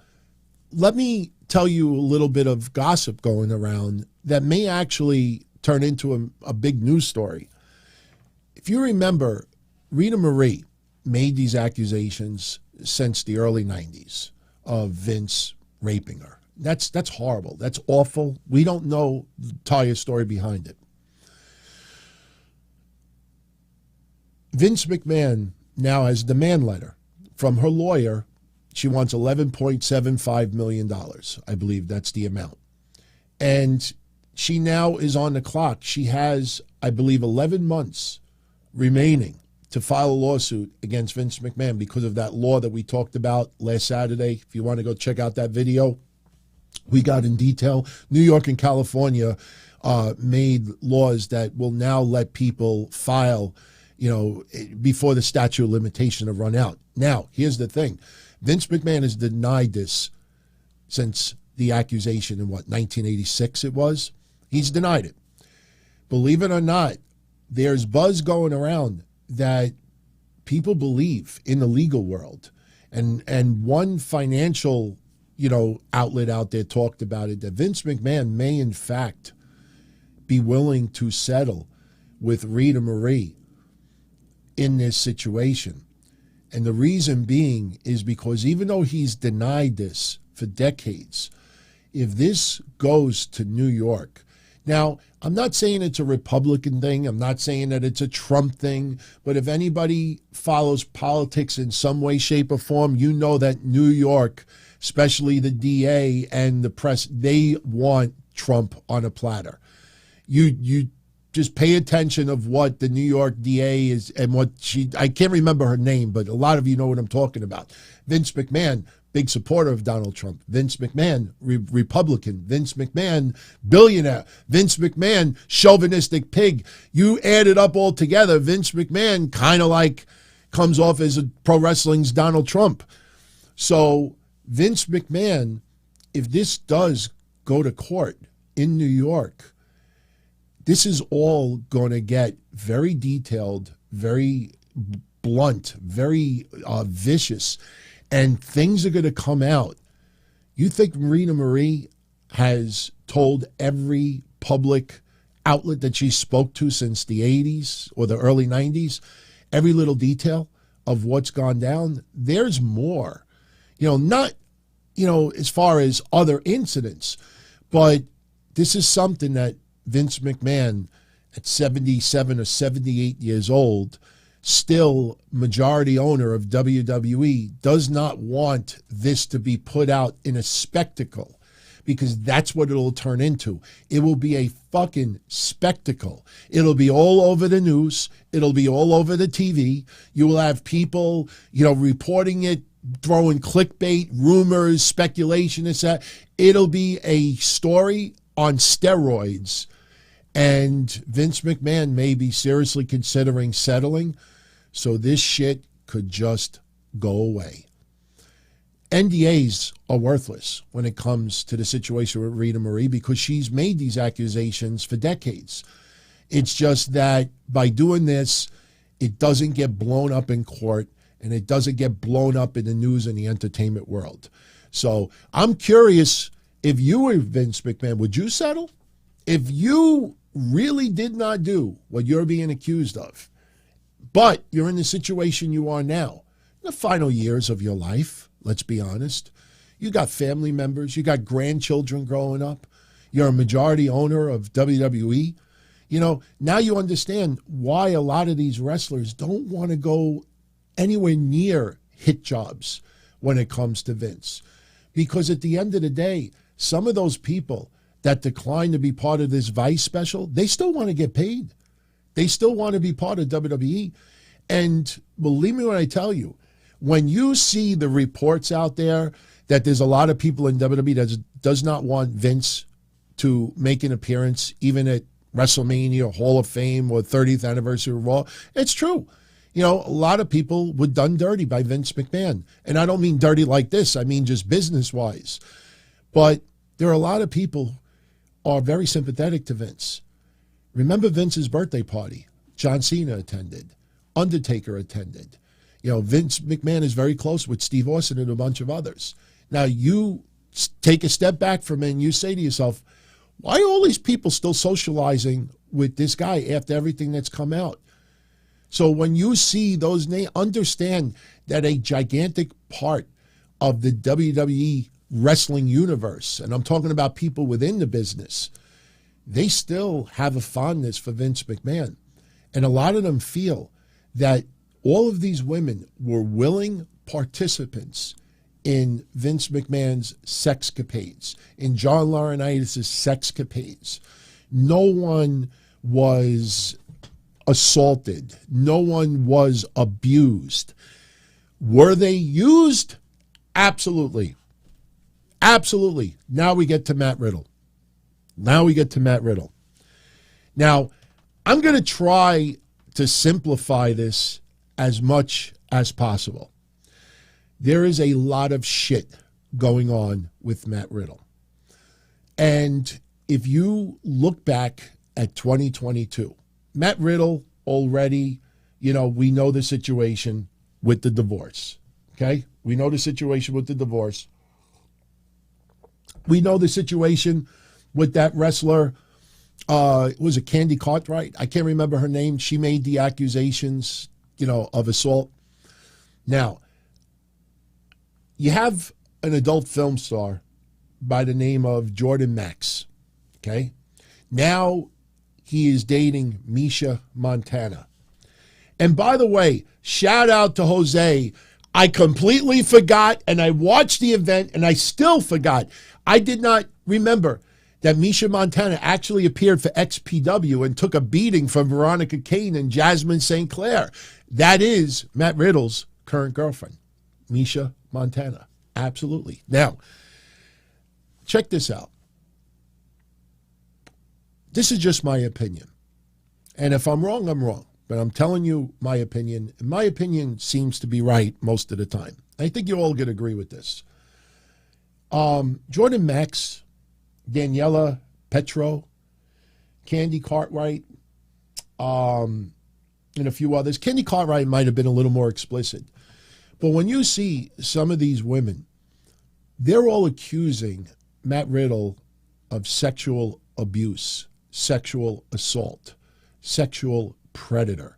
let me tell you a little bit of gossip going around that may actually turn into a big news story. If you remember, Rita Marie made these accusations since the early 90s of Vince raping her. That's horrible. That's awful. We don't know the entire story behind it. Vince McMahon now has a demand letter from her lawyer She wants $11.75 million. I believe that's the amount. And she now is on the clock. She has, I believe, 11 months remaining to file a lawsuit against Vince McMahon because of that law that we talked about last Saturday. If you want to go check out that video, we got in detail. New York and California made laws that will now let people file, before the statute of limitation have run out. Now, here's the thing. Vince McMahon has denied this since the accusation in 1986 it was. He's denied it. Believe it or not, there's buzz going around that people believe in the legal world. And one financial, outlet out there talked about it, that Vince McMahon may in fact be willing to settle with Rita Marie in this situation. And the reason being is because even though he's denied this for decades, if this goes to New York, now, I'm not saying it's a Republican thing. I'm not saying that it's a Trump thing. But if anybody follows politics in some way, shape, or form, you know that New York, especially the DA and the press, they want Trump on a platter. You just pay attention of what the New York DA is and what I can't remember her name, but a lot of you know what I'm talking about. Vince McMahon, big supporter of Donald Trump. Vince McMahon, Republican. Vince McMahon, billionaire. Vince McMahon, chauvinistic pig. You add it up all together, Vince McMahon kind of like comes off as a pro wrestling's Donald Trump. So Vince McMahon, if this does go to court in New York, this is all going to get very detailed, very blunt, very vicious, and things are going to come out. You think Rita Marie has told every public outlet that she spoke to since the 80s or the early 90s, every little detail of what's gone down? There's more. Not, as far as other incidents, but this is something that Vince McMahon, at 77 or 78 years old, still majority owner of WWE, does not want this to be put out in a spectacle, because that's what it'll turn into. It will be a fucking spectacle. It'll be all over the news. It'll be all over the TV. You will have people, reporting it, throwing clickbait, rumors, speculation, that. It'll be a story on steroids. And Vince McMahon may be seriously considering settling, so this shit could just go away. NDAs are worthless when it comes to the situation with Rita Marie, because she's made these accusations for decades. It's just that by doing this, it doesn't get blown up in court, and it doesn't get blown up in the news and the entertainment world. So I'm curious, if you were Vince McMahon, would you settle? If you really did not do what you're being accused of, but you're in the situation you are now, the final years of your life, let's be honest, you got family members, you got grandchildren growing up, you're a majority owner of WWE, now you understand why a lot of these wrestlers don't want to go anywhere near hit jobs when it comes to Vince. Because at the end of the day, some of those people that decline to be part of this Vice special, they still want to get paid. They still want to be part of WWE. And believe me when I tell you, when you see the reports out there that there's a lot of people in WWE that does not want Vince to make an appearance, even at WrestleMania or Hall of Fame or 30th anniversary of Raw, it's true. A lot of people were done dirty by Vince McMahon. And I don't mean dirty like this. I mean just business-wise. But there are a lot of people are very sympathetic to Vince. Remember Vince's birthday party? John Cena attended. Undertaker attended. Vince McMahon is very close with Steve Austin and a bunch of others. Now, you take a step back from it and you say to yourself, why are all these people still socializing with this guy after everything that's come out? So when you see those names, understand that a gigantic part of the WWE wrestling universe, and I'm talking about people within the business, they still have a fondness for Vince McMahon. And a lot of them feel that all of these women were willing participants in Vince McMahon's sexcapades, in John Laurinaitis' sexcapades. No one was assaulted. No one was abused. Were they used? Absolutely. Absolutely. Now we get to Matt Riddle. Now, I'm going to try to simplify this as much as possible. There is a lot of shit going on with Matt Riddle. And if you look back at 2022, Matt Riddle already, we know the situation with the divorce. Okay? We know the situation with the divorce. We know the situation with that wrestler, was it Candy Cartwright? I can't remember her name. She made the accusations, of assault. Now, you have an adult film star by the name of Jordan Max, okay? Now he is dating Misha Montana. And by the way, shout out to Jose. I completely forgot, and I watched the event, and I still forgot. I did not remember that Misha Montana actually appeared for XPW and took a beating from Veronica Kane and Jasmine St. Clair. That is Matt Riddle's current girlfriend, Misha Montana. Absolutely. Now, check this out. This is just my opinion. And if I'm wrong, I'm wrong. But I'm telling you my opinion. And my opinion seems to be right most of the time. I think you all could agree with this. Jordan Max, Daniela Petro, Candy Cartwright, and a few others. Candy Cartwright might have been a little more explicit. But when you see some of these women, they're all accusing Matt Riddle of sexual abuse, sexual assault, sexual predator.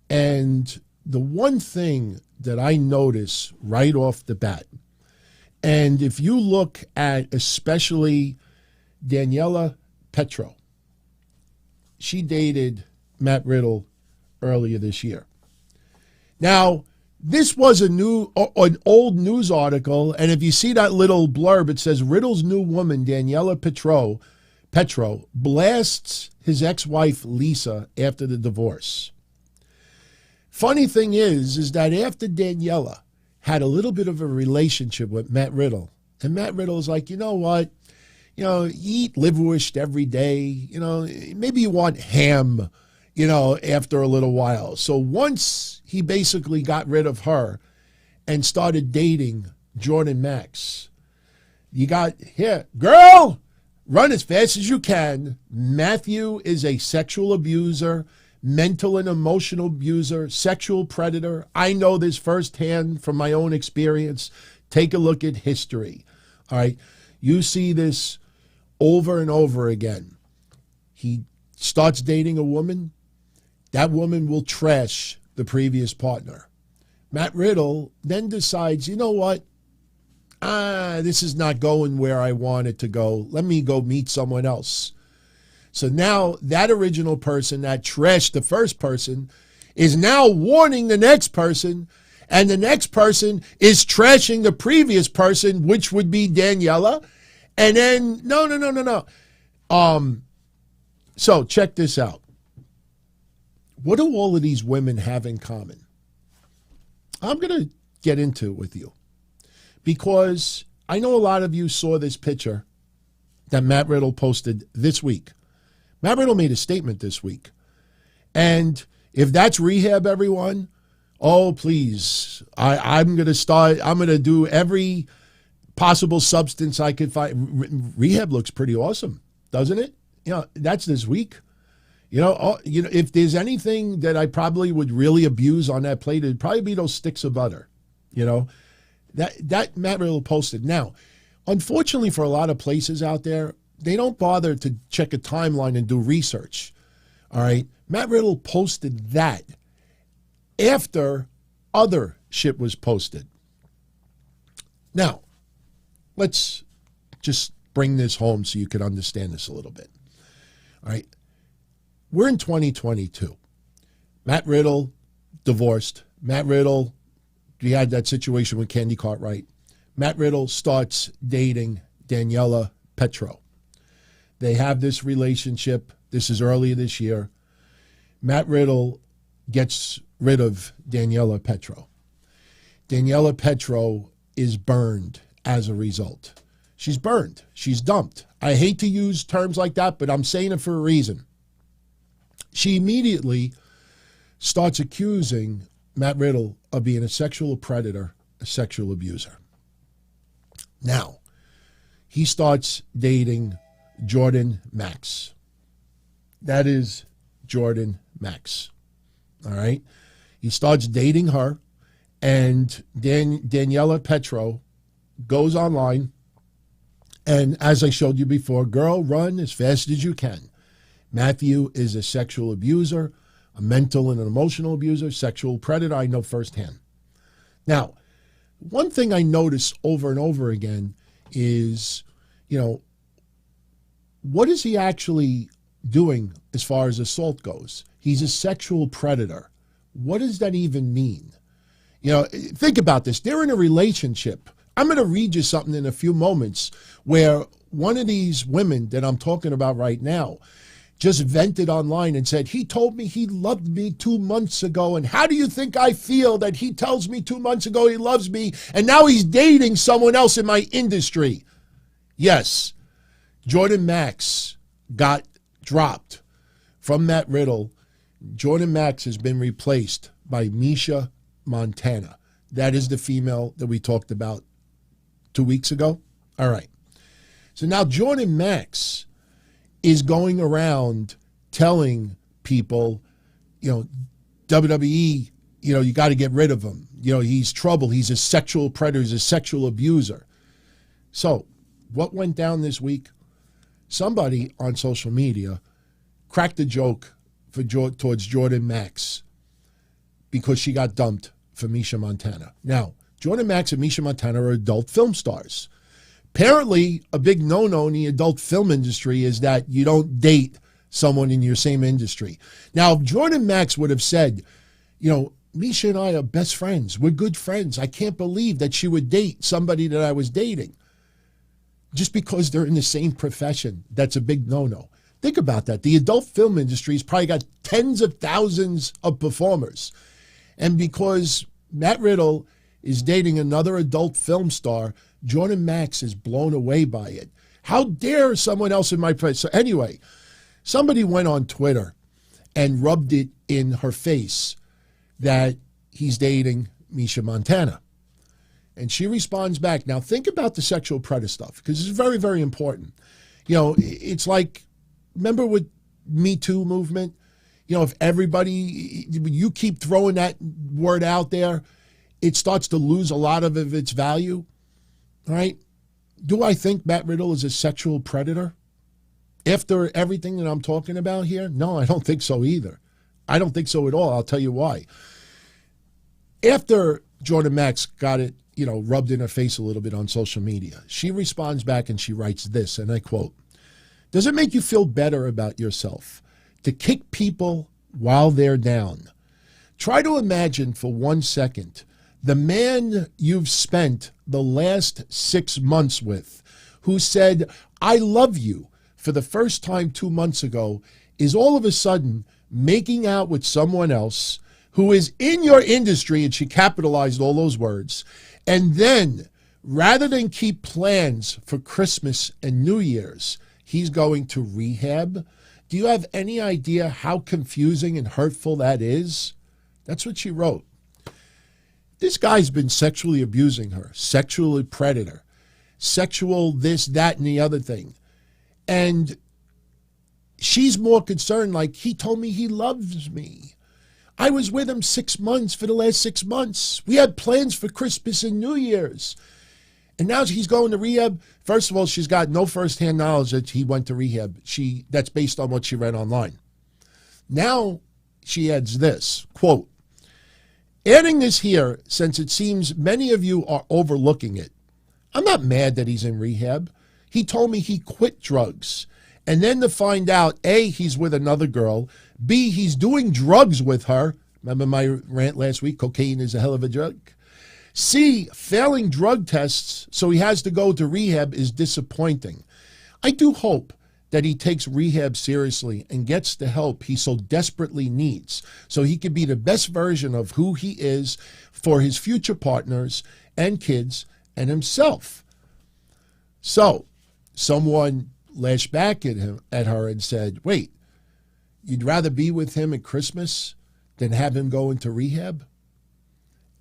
And the one thing that I notice right off the bat, and if you look at especially Daniela Petro, she dated Matt Riddle earlier this year. Now, this was an old news article, and if you see that little blurb, it says Riddle's new woman, Daniela Petro, blasts his ex-wife Lisa after the divorce. Funny thing is that after Daniela had a little bit of a relationship with Matt Riddle, and Matt Riddle was like, you know what? You eat liverwurst every day. Maybe you want ham, after a little while. So once he basically got rid of her and started dating Jordan Max, you got here, girl, run as fast as you can. Matthew is a sexual abuser, mental and emotional abuser, sexual predator. I know this firsthand from my own experience. Take a look at history. All right. You see this over and over again. He starts dating a woman. That woman will trash the previous partner. Matt Riddle then decides, you know what? This is not going where I want it to go. Let me go meet someone else. So now that original person that trashed the first person is now warning the next person, and the next person is trashing the previous person, which would be Daniela. And then, no. So check this out. What do all of these women have in common? I'm going to get into it with you because I know a lot of you saw this picture that Matt Riddle posted this week. Matt Riddle made a statement this week. And if that's rehab, everyone, oh, please, I'm going to do every possible substance I could find. Rehab looks pretty awesome, doesn't it? That's this week. If there's anything that I probably would really abuse on that plate, it'd probably be those sticks of butter. That Matt Riddle posted. Now, unfortunately for a lot of places out there, they don't bother to check a timeline and do research. All right. Matt Riddle posted that after other shit was posted. Now, let's just bring this home so you can understand this a little bit. All right. We're in 2022. Matt Riddle divorced. Matt Riddle, he had that situation with Candy Cartwright. Matt Riddle starts dating Daniela Petro. They have this relationship. This is earlier this year. Matt Riddle gets rid of Daniela Petro. Daniela Petro is burned as a result. She's burned. She's dumped. I hate to use terms like that, but I'm saying it for a reason. She immediately starts accusing Matt Riddle of being a sexual predator, a sexual abuser. Now, he starts dating Jordan Max. That is Jordan Max. All right? He starts dating her, and Daniela Petro goes online, and as I showed you before, girl, run as fast as you can. Matthew is a sexual abuser, a mental and an emotional abuser, sexual predator. I know firsthand. Now, one thing I notice over and over again is, what is he actually doing as far as assault goes? He's a sexual predator. What does that even mean? Think about this. They're in a relationship. I'm going to read you something in a few moments where one of these women that I'm talking about right now just vented online and said, he told me he loved me 2 months ago. And how do you think I feel that he tells me 2 months ago he loves me and now he's dating someone else in my industry? Yes, Jordan Max got dropped from Matt Riddle. Jordan Max has been replaced by Misha Montana. That is the female that we talked about 2 weeks ago. All right. So now Jordan Max is going around telling people, WWE, you got to get rid of him. He's trouble. He's a sexual predator. He's a sexual abuser. So what went down this week? Somebody on social media cracked a joke towards Jordan Max because she got dumped for Misha Montana. Now, Jordan Max and Misha Montana are adult film stars. Apparently, a big no-no in the adult film industry is that you don't date someone in your same industry. Now, if Jordan Max would have said, Misha and I are best friends. We're good friends. I can't believe that she would date somebody that I was dating. Just because they're in the same profession, that's a big no-no. Think about that. The adult film industry's probably got tens of thousands of performers. And because Matt Riddle is dating another adult film star, Jordan Max is blown away by it. How dare someone else in my place? So anyway, somebody went on Twitter and rubbed it in her face that he's dating Misha Montana. And she responds back. Now, think about the sexual predator stuff, because it's very, very important. It's like, remember with Me Too movement? If everybody, you keep throwing that word out there, it starts to lose a lot of its value. All right? Do I think Matt Riddle is a sexual predator? After everything that I'm talking about here? No, I don't think so either. I don't think so at all. I'll tell you why. After Jordan Max got it, rubbed in her face a little bit on social media, she responds back and she writes this, and I quote, "Does it make you feel better about yourself to kick people while they're down? Try to imagine for 1 second the man you've spent the last 6 months with, who said, 'I love you,' for the first time 2 months ago, is all of a sudden making out with someone else who is in your industry," and she capitalized all those words, "and then, rather than keep plans for Christmas and New Year's, he's going to rehab." Do you have any idea how confusing and hurtful that is? That's what she wrote. This guy's been sexually abusing her, sexual predator, sexual this, that, and the other thing. And she's more concerned, like, he told me he loves me. I was with him 6 months for the last 6 months. We had plans for Christmas and New Year's. And now he's going to rehab. First of all, she's got no firsthand knowledge that he went to rehab. That's based on what she read online. Now she adds this, quote, "Adding this here, since it seems many of you are overlooking it. I'm not mad that he's in rehab. He told me he quit drugs. And then to find out, A, he's with another girl, B, he's doing drugs with her. Remember my rant last week, cocaine is a hell of a drug? C, failing drug tests so he has to go to rehab is disappointing. I do hope that he takes rehab seriously and gets the help he so desperately needs so he can be the best version of who he is for his future partners and kids and himself. So someone lashed back at her and said, wait, you'd rather be with him at Christmas than have him go into rehab?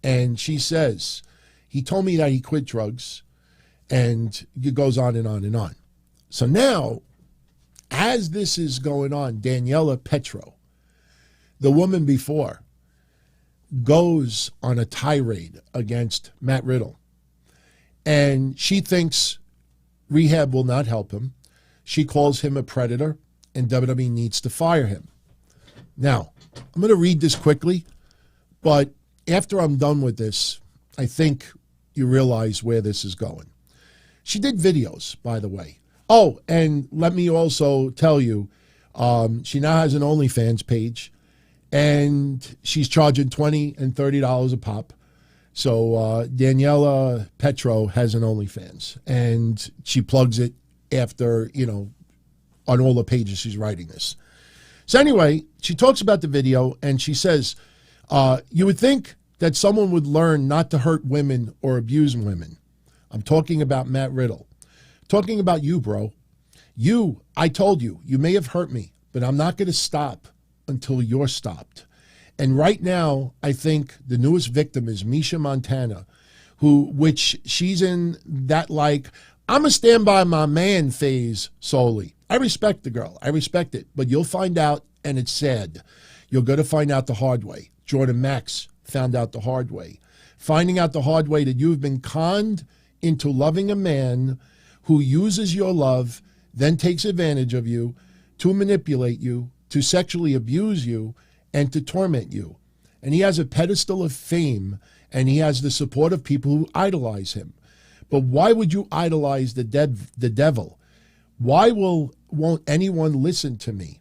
And she says, he told me that he quit drugs, and it goes on and on and on. So now, as this is going on, Daniela Petro, the woman before, goes on a tirade against Matt Riddle. And she thinks rehab will not help him. She calls him a predator, and WWE needs to fire him. Now, I'm going to read this quickly, but after I'm done with this, I think you realize where this is going. She did videos, by the way. Oh, and let me also tell you, she now has an OnlyFans page, and she's charging $20 and $30 a pop. So Daniela Petro has an OnlyFans, and she plugs it after, on all the pages she's writing this. So anyway, she talks about the video, and she says, you would think that someone would learn not to hurt women or abuse women. I'm talking about Matt Riddle. Talking about you, bro. I told you, you may have hurt me, but I'm not going to stop until you're stopped. And right now, I think the newest victim is Misha Montana, which she's in that I'm a stand by my man phase solely. I respect the girl. I respect it. But you'll find out, and it's sad. You're going to find out the hard way. Jordan Max found out the hard way. Finding out the hard way that you've been conned into loving a man who uses your love, then takes advantage of you to manipulate you, to sexually abuse you, and to torment you. And he has a pedestal of fame, and he has the support of people who idolize him. But why would you idolize the devil? Why won't anyone listen to me?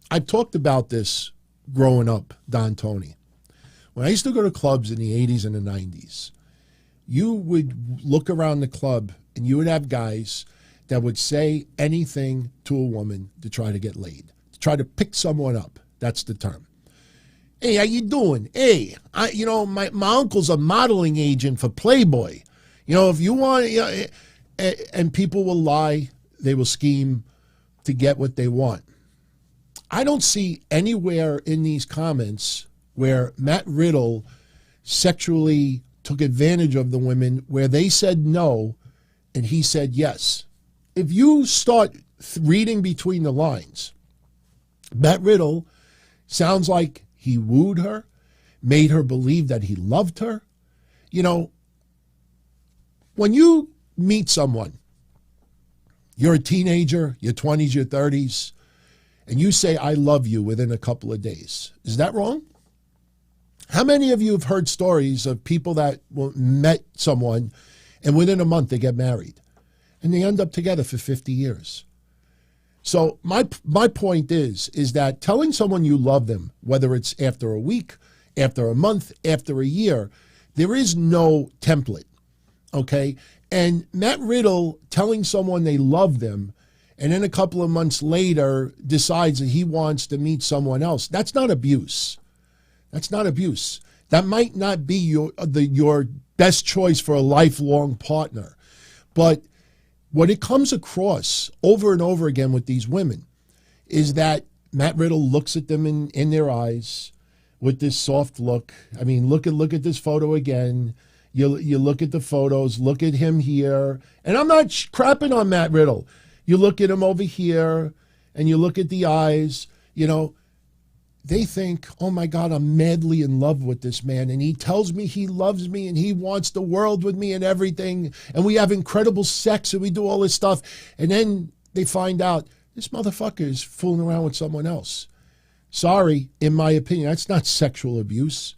I've talked about this growing up, Don Tony. When I used to go to clubs in the 80s and the 90s, you would look around the club and you would have guys that would say anything to a woman to try to get laid, to try to pick someone up. That's the term. Hey, how you doing? Hey, my uncle's a modeling agent for Playboy. If you want, and people will lie, they will scheme to get what they want. I don't see anywhere in these comments where Matt Riddle sexually took advantage of the women, where they said no and he said yes. If you start reading between the lines, Matt Riddle sounds like he wooed her, made her believe that he loved her. When you meet someone, you're a teenager, your 20s, your 30s, and you say, I love you within a couple of days. Is that wrong? How many of you have heard stories of people that met someone and within a month they get married and they end up together for 50 years? So my point is that telling someone you love them, whether it's after a week, after a month, after a year, there is no template, okay? And Matt Riddle telling someone they love them and then a couple of months later decides that he wants to meet someone else, that's not abuse. That's not abuse. That might not be your best choice for a lifelong partner. But what it comes across over and over again with these women is that Matt Riddle looks at them in their eyes with this soft look. I mean, look at this photo again. You look at the photos, look at him here. And I'm not crapping on Matt Riddle. You look at him over here and you look at the eyes, they think, oh my God, I'm madly in love with this man. And he tells me he loves me and he wants the world with me and everything. And we have incredible sex and we do all this stuff. And then they find out this motherfucker is fooling around with someone else. Sorry, in my opinion, that's not sexual abuse.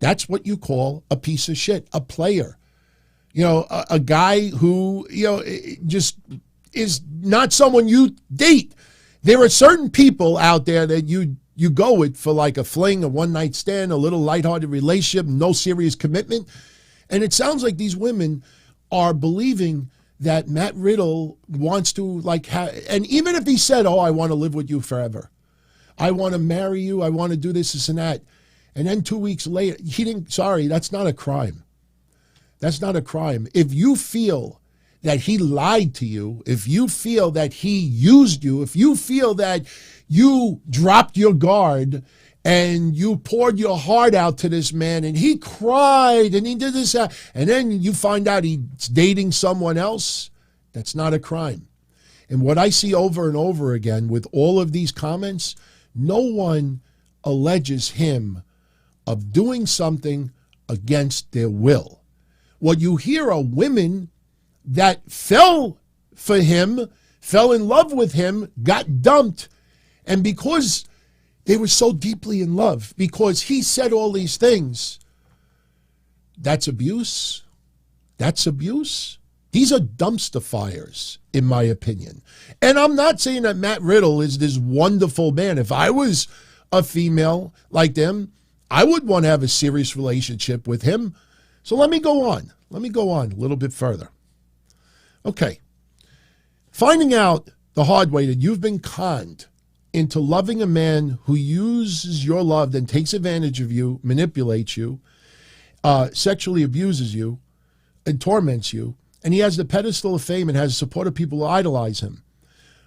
That's what you call a piece of shit, a player. A guy who, just is not someone you date. There are certain people out there that you You go it for like a fling, a one-night stand, a little lighthearted relationship, no serious commitment. And it sounds like these women are believing that Matt Riddle wants to and even if he said, oh, I want to live with you forever. I want to marry you. I want to do this and that. And then 2 weeks later, that's not a crime. That's not a crime. If you feel that he lied to you, if you feel that he used you, if you feel that you dropped your guard and you poured your heart out to this man and he cried and he did this, and then you find out he's dating someone else, that's not a crime. And what I see over and over again with all of these comments, no one alleges him of doing something against their will. What you hear are women that fell for him, fell in love with him, got dumped, and because they were so deeply in love, because he said all these things, that's abuse. That's abuse. These are dumpster fires, in my opinion. And I'm not saying that Matt Riddle is this wonderful man. If I was a female like them, I would want to have a serious relationship with him. So let me go on. Let me go on a little bit further. Okay. Finding out the hard way that you've been conned into loving a man who uses your love, then takes advantage of you, manipulates you, sexually abuses you, and torments you, and he has the pedestal of fame and has a support of people who idolize him.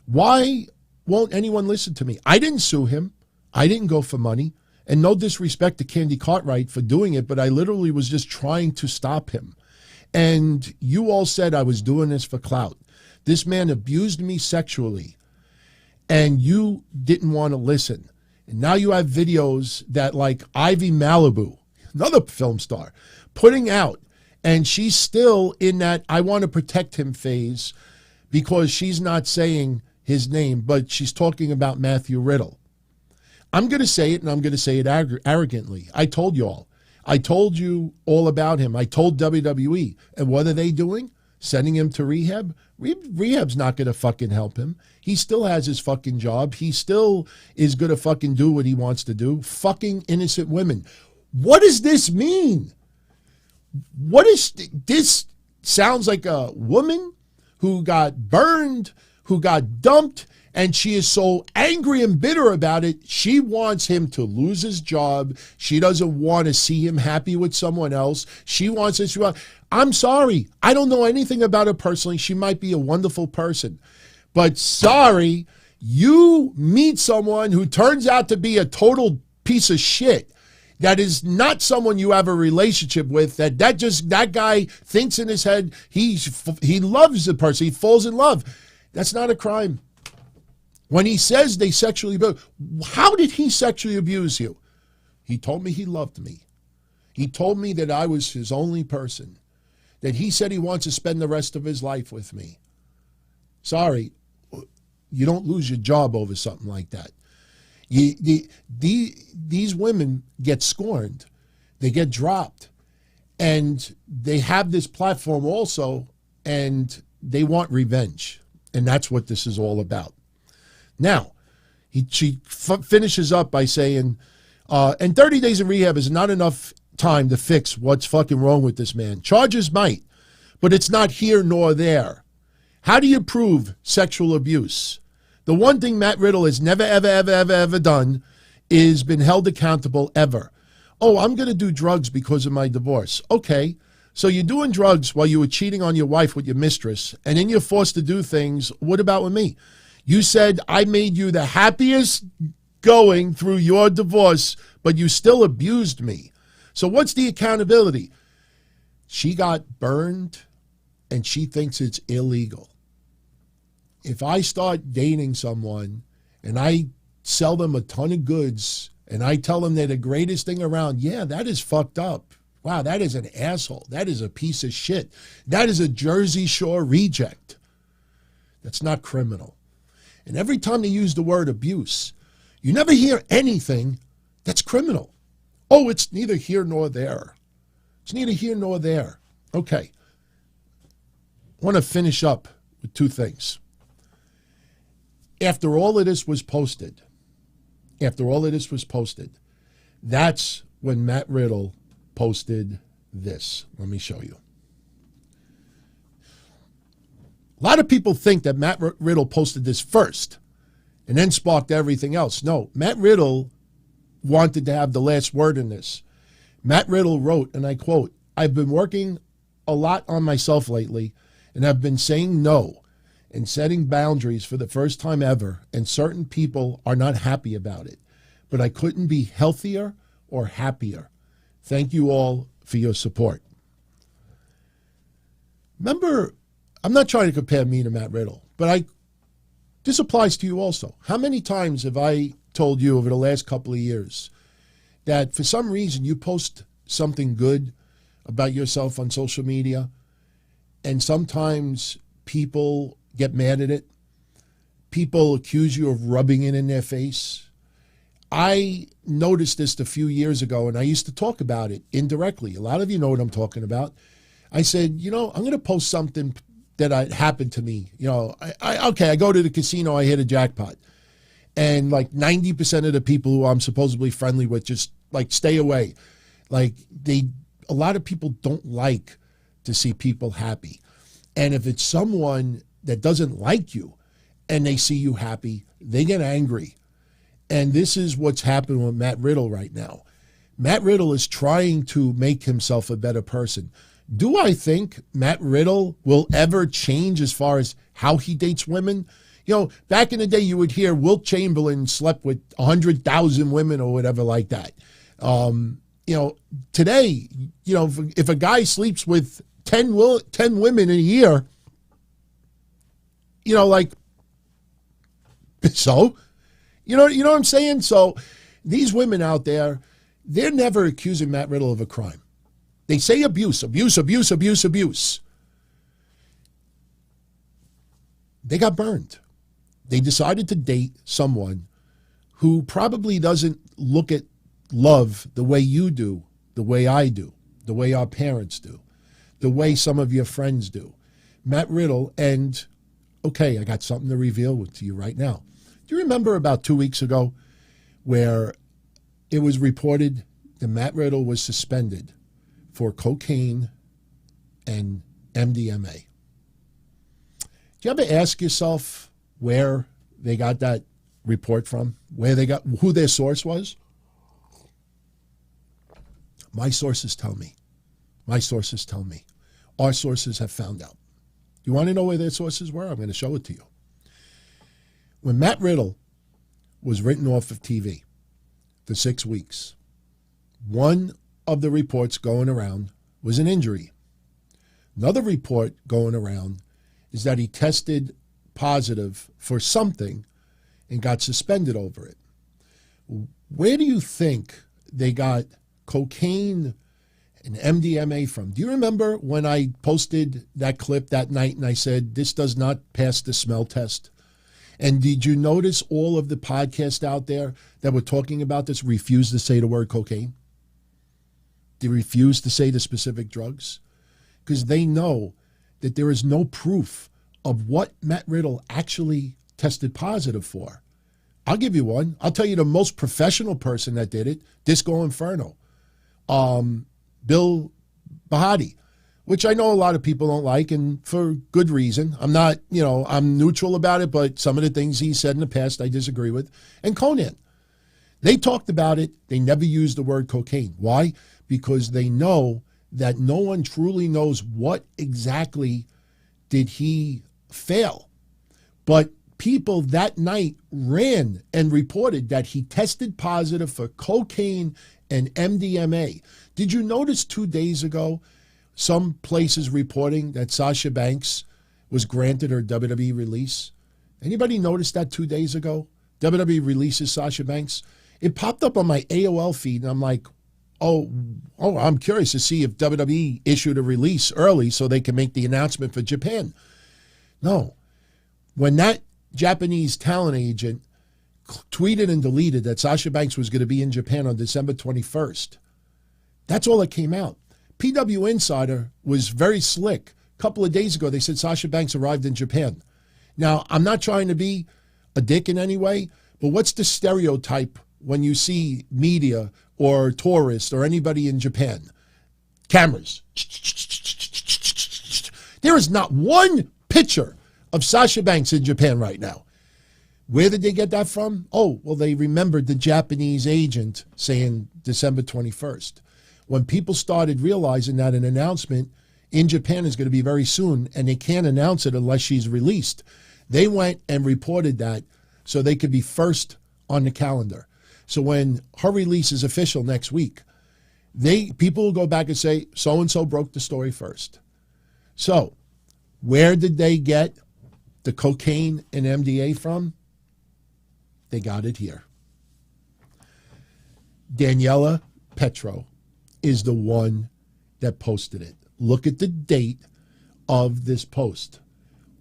Why won't anyone listen to me? I didn't sue him. I didn't go for money. And no disrespect to Candy Cartwright for doing it, but I literally was just trying to stop him. And you all said I was doing this for clout. This man abused me sexually, and you didn't want to listen. And now you have videos that like Ivy Malibu, another film star, putting out, and she's still in that I want to protect him phase because she's not saying his name, but she's talking about Matthew Riddle. I'm going to say it, and I'm going to say it arrogantly. I told you all. I told you all about him. I told WWE. And what are they doing? Sending him to rehab? Rehab's not going to fucking help him. He still has his fucking job. He still is going to fucking do what he wants to do. Fucking innocent women. What does this mean? What is this? Sounds like a woman who got burned, who got dumped, and she is so angry and bitter about it, she wants him to lose his job. She doesn't want to see him happy with someone else. She wants this. I'm sorry. I don't know anything about her personally. She might be a wonderful person. But sorry, you meet someone who turns out to be a total piece of shit. That is not someone you have a relationship with. That guy thinks in his head he loves the person. He falls in love. That's not a crime. When he says they sexually abuse, how did he sexually abuse you? He told me he loved me. He told me that I was his only person, that he said he wants to spend the rest of his life with me. Sorry, you don't lose your job over something like that. These women get scorned. They get dropped. And they have this platform also, and they want revenge. And that's what this is all about. Now, she finishes up by saying, and 30 days of rehab is not enough time to fix what's fucking wrong with this man. Charges might, but it's not here nor there. How do you prove sexual abuse? The one thing Matt Riddle has never, ever, ever, ever, ever done is been held accountable ever. Oh, I'm going to do drugs because of my divorce. Okay, so you're doing drugs while you were cheating on your wife with your mistress, and then you're forced to do things. What about with me? You said I made you the happiest going through your divorce, but you still abused me. So what's the accountability? She got burned, and she thinks it's illegal. If I start dating someone and I sell them a ton of goods and I tell them they're the greatest thing around, yeah, that is fucked up. Wow, that is an asshole. That is a piece of shit. That is a Jersey Shore reject. That's not criminal. And every time they use the word abuse, you never hear anything that's criminal. Oh, it's neither here nor there. It's neither here nor there. Okay. I want to finish up with two things. After all of this was posted, after all of this was posted, that's when Matt Riddle posted this. Let me show you. A lot of people think that Matt Riddle posted this first and then sparked everything else. No, Matt Riddle wanted to have the last word in this. Matt Riddle wrote, and I quote, "I've been working a lot on myself lately and have been saying no and setting boundaries for the first time ever, and certain people are not happy about it. But I couldn't be healthier or happier. Thank you all for your support." Remember, I'm not trying to compare me to Matt Riddle, but this applies to you also. How many times have I told you over the last couple of years that for some reason you post something good about yourself on social media, and sometimes people get mad at it? People accuse you of rubbing it in their face. I noticed this a few years ago, and I used to talk about it indirectly. A lot of you know what I'm talking about. I said, I'm going to post something that happened to me. I go to the casino, I hit a jackpot. And like 90% of the people who I'm supposedly friendly with just like stay away. Like a lot of people don't like to see people happy. And if it's someone that doesn't like you and they see you happy, they get angry. And this is what's happening with Matt Riddle right now. Matt Riddle is trying to make himself a better person. Do I think Matt Riddle will ever change as far as how he dates women? Back in the day, you would hear Wilt Chamberlain slept with 100,000 women or whatever like that. Today, if a guy sleeps with 10 women in a year, so, you know what I'm saying? So these women out there, they're never accusing Matt Riddle of a crime. They say abuse. They got burned. They decided to date someone who probably doesn't look at love the way you do, the way I do, the way our parents do, the way some of your friends do. Matt Riddle, and okay, I got something to reveal to you right now. Do you remember about 2 weeks ago where it was reported that Matt Riddle was suspended for cocaine and MDMA? Do you ever ask yourself where they got that report from? Who their source was? My sources tell me. My sources tell me. Our sources have found out. You want to know where their sources were? I'm going to show it to you. When Matt Riddle was written off of TV for 6 weeks, one of the reports going around was an injury. Another report going around is that he tested positive for something and got suspended over it. Where do you think they got cocaine and MDMA from? Do you remember when I posted that clip that night and I said, this does not pass the smell test? And did you notice all of the podcasts out there that were talking about this refused to say the word cocaine? They refuse to say the specific drugs because they know that there is no proof of what Matt Riddle actually tested positive for. I'll give you one. I'll tell you the most professional person that did it, Disco Inferno, Bill Bahati, which I know a lot of people don't like, and for good reason. I'm not, I'm neutral about it, but some of the things he said in the past I disagree with. And Conan. They talked about it. They never used the word cocaine. Why? Because they know that no one truly knows what exactly did he fail. But people that night ran and reported that he tested positive for cocaine and MDMA. Did you notice 2 days ago, some places reporting that Sasha Banks was granted her WWE release? Anybody notice that 2 days ago? WWE releases Sasha Banks. It popped up on my AOL feed, and I'm like, oh, I'm curious to see if WWE issued a release early so they can make the announcement for Japan. No. When that Japanese talent agent tweeted and deleted that Sasha Banks was going to be in Japan on December 21st, that's all that came out. PW Insider was very slick. A couple of days ago, they said Sasha Banks arrived in Japan. Now, I'm not trying to be a dick in any way, but what's the stereotype when you see media or tourists or anybody in Japan, cameras. There is not one picture of Sasha Banks in Japan right now. Where did they get that from? Oh, well, they remembered the Japanese agent saying December 21st. When people started realizing that an announcement in Japan is going to be very soon, and they can't announce it unless she's released, they went and reported that so they could be first on the calendar. So when her release is official next week, people will go back and say, so-and-so broke the story first. So where did they get the cocaine and MDA from? They got it here. Daniela Petro is the one that posted it. Look at the date of this post.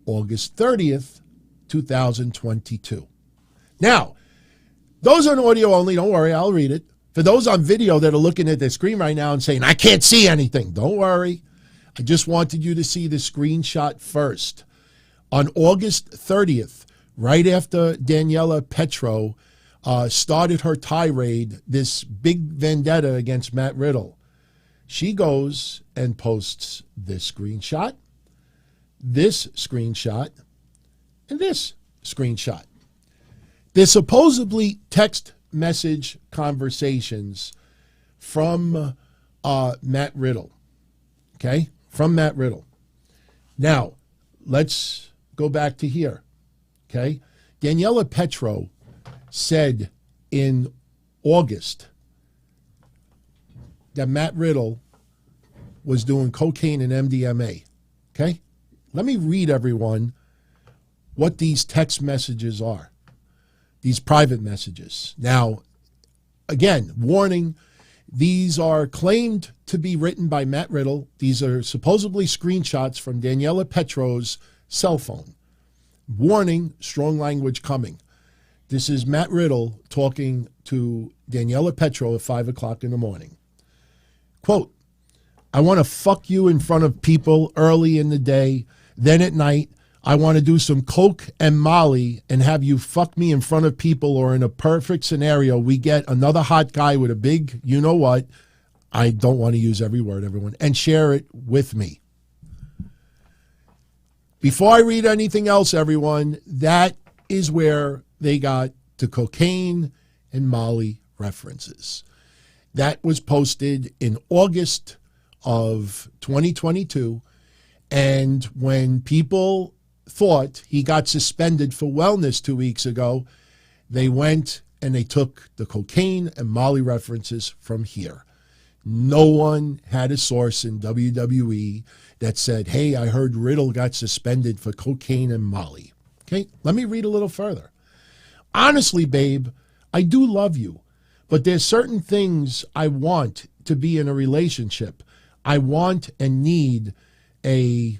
August 30th, 2022. Now, those on audio only, don't worry, I'll read it. For those on video that are looking at their screen right now and saying, I can't see anything, don't worry. I just wanted you to see the screenshot first. On August 30th, right after Daniela Petro started her tirade, this big vendetta against Matt Riddle, she goes and posts this screenshot, and this screenshot. They're supposedly text message conversations from Matt Riddle, okay? From Matt Riddle. Now, let's go back to here. Okay, Daniela Petro said in August that Matt Riddle was doing cocaine and MDMA. Okay, let me read everyone what these text messages are, these private messages. Now, again, warning, these are claimed to be written by Matt Riddle. These are supposedly screenshots from Daniela Petro's cell phone. Warning, strong language coming. This is Matt Riddle talking to Daniela Petro at 5 o'clock in the morning. Quote, I want to fuck you in front of people early in the day. Then at night, I want to do some coke and Molly and have you fuck me in front of people, or in a perfect scenario, we get another hot guy with a big, you know what, I don't want to use every word, everyone, and share it with me. Before I read anything else, everyone, that is where they got the cocaine and Molly references. That was posted in August of 2022. And when people thought he got suspended for wellness 2 weeks ago, they went and they took the cocaine and Molly references from here. No one had a source in WWE that said, hey, I heard Riddle got suspended for cocaine and Molly. Okay, let me read a little further. Honestly, babe, I do love you, but there's certain things I want to be in a relationship. I want and need a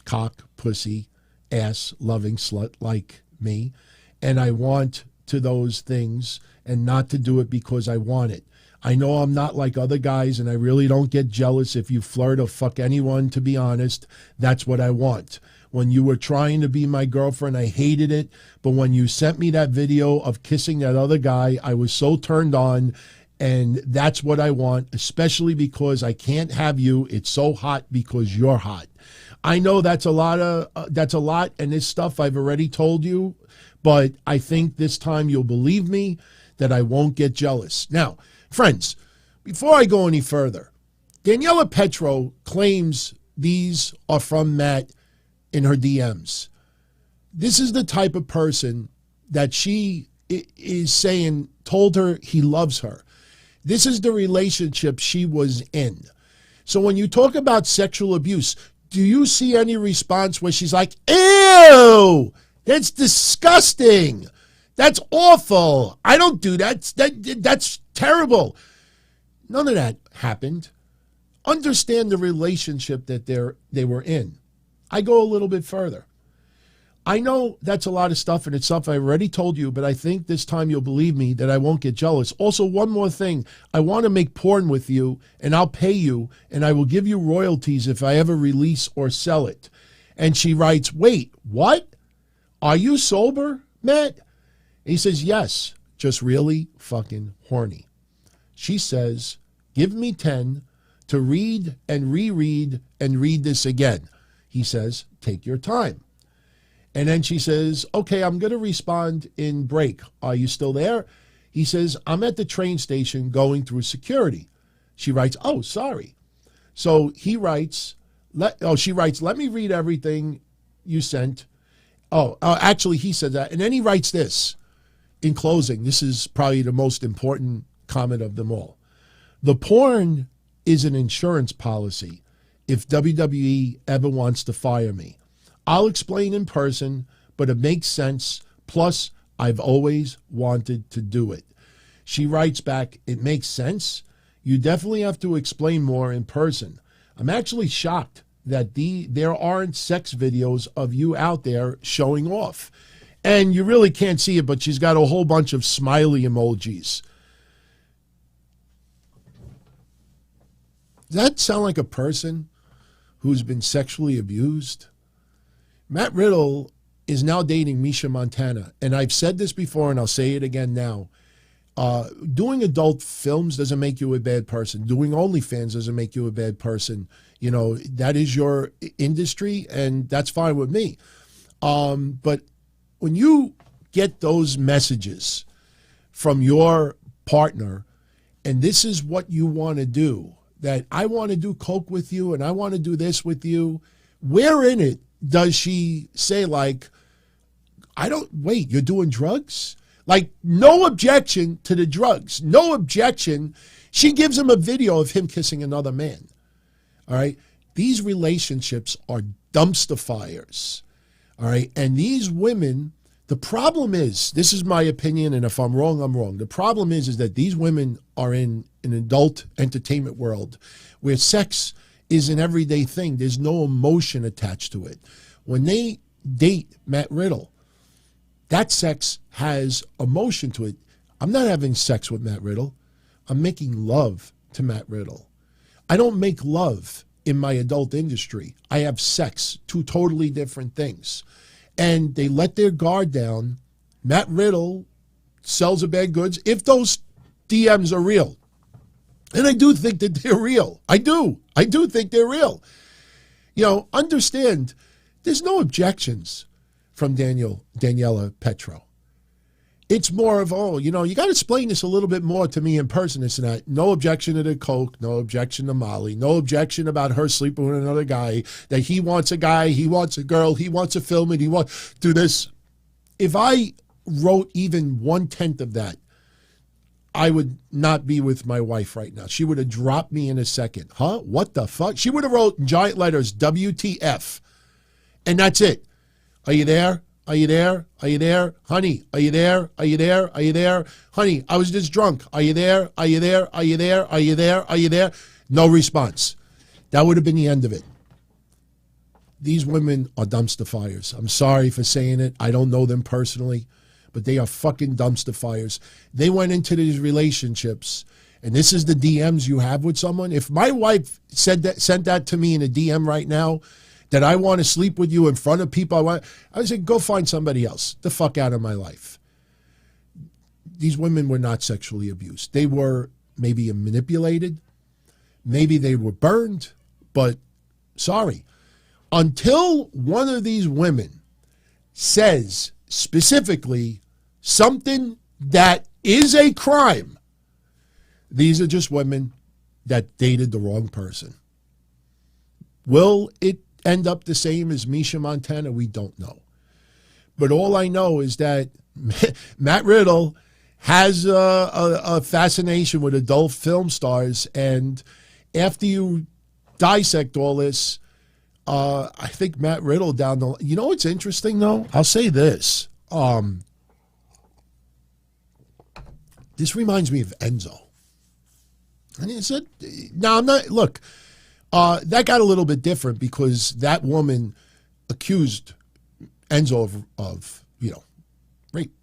cock, pussy, ass, loving slut like me, and I want to those things and not to do it because I want it. I know I'm not like other guys, and I really don't get jealous if you flirt or fuck anyone, to be honest. That's what I want. When you were trying to be my girlfriend, I hated it. But when you sent me that video of kissing that other guy, I was so turned on, and that's what I want, especially because I can't have you. It's so hot because you're hot. I know that's a lot, and this stuff I've already told you, but I think this time you'll believe me that I won't get jealous. Now, friends, before I go any further, Daniela Petro claims these are from Matt in her DMs. This is the type of person that she is saying told her he loves her. This is the relationship she was in. So when you talk about sexual abuse, do you see any response where she's like, ew, that's disgusting. That's awful. I don't do that. That's terrible. None of that happened. Understand the relationship that they were in. I go a little bit further. I know that's a lot of stuff, and it's stuff I already told you, but I think this time you'll believe me that I won't get jealous. Also, one more thing. I want to make porn with you, and I'll pay you, and I will give you royalties if I ever release or sell it. And she writes, wait, what? Are you sober, Matt? And he says, yes. just really fucking horny. She says, give me 10 to read and reread and read this again. He says, take your time. And then she says, okay, I'm going to respond in break. Are you still there? He says, I'm at the train station going through security. She writes, oh, sorry. So he writes, she writes, let me read everything you sent. Actually, he said that. And then he writes this in closing. This is probably the most important comment of them all. The porn is an insurance policy if WWE ever wants to fire me. I'll explain in person, but it makes sense. Plus, I've always wanted to do it. She writes back, it makes sense. You definitely have to explain more in person. I'm actually shocked that there aren't sex videos of you out there showing off. And you really can't see it, but she's got a whole bunch of smiley emojis. Does that sound like a person who's been sexually abused? Matt Riddle is now dating Misha Montana. And I've said this before, and I'll say it again now. Doing adult films doesn't make you a bad person. Doing OnlyFans doesn't make you a bad person. You know, that is your industry, and that's fine with me. But when you get those messages from your partner, and this is what you want to do, that I want to do coke with you, and I want to do this with you, where in it does she say, like, you're doing drugs? Like, no objection to the drugs. No objection. She gives him a video of him kissing another man. All right? These relationships are dumpster fires. All right? And these women, the problem is, this is my opinion, and if I'm wrong, I'm wrong. The problem is that these women are in an adult entertainment world where sex is an everyday thing. There's no emotion attached to it. When they date Matt Riddle, that sex has emotion to it. I'm not having sex with Matt Riddle. I'm making love to Matt Riddle. I don't make love in my adult industry. I have sex, two totally different things. And they let their guard down. Matt Riddle sells a bad goods if those DMs are real. And I do think that they're real. I do think they're real. You know, understand, there's no objections from Daniela Petro. It's more of, you got to explain this a little bit more to me in person, this and that. No objection to the coke, no objection to Molly, no objection about her sleeping with another guy, that he wants a guy, he wants a girl, he wants to film it, he wants to do this. If I wrote even 1/10 of that, I would not be with my wife right now. She would have dropped me in a second. Huh? What the fuck? She would have wrote in giant letters, WTF. And that's it. Are you there? Are you there? Are you there? Honey, are you there? Are you there? Are you there? Honey, I was just drunk. Are you there? Are you there? Are you there? Are you there? Are you there? No response. That would have been the end of it. These women are dumpster fires. I'm sorry for saying it. I don't know them personally, but they are fucking dumpster fires. They went into these relationships, and this is the DMs you have with someone. If my wife sent that to me in a DM right now, that I want to sleep with you in front of people, I would say, go find somebody else. The fuck out of my life. These women were not sexually abused. They were maybe manipulated. Maybe they were burned. But sorry. Until one of these women says specifically something that is a crime, these are just women that dated the wrong person. Will it end up the same as Misha Montana? We don't know. But all I know is that Matt Riddle has a fascination with adult film stars, and after you dissect all this, I think Matt Riddle down the line. You know what's interesting, though? I'll say this. This reminds me of Enzo. And he said, now I'm not, look, that got a little bit different because that woman accused Enzo of rape.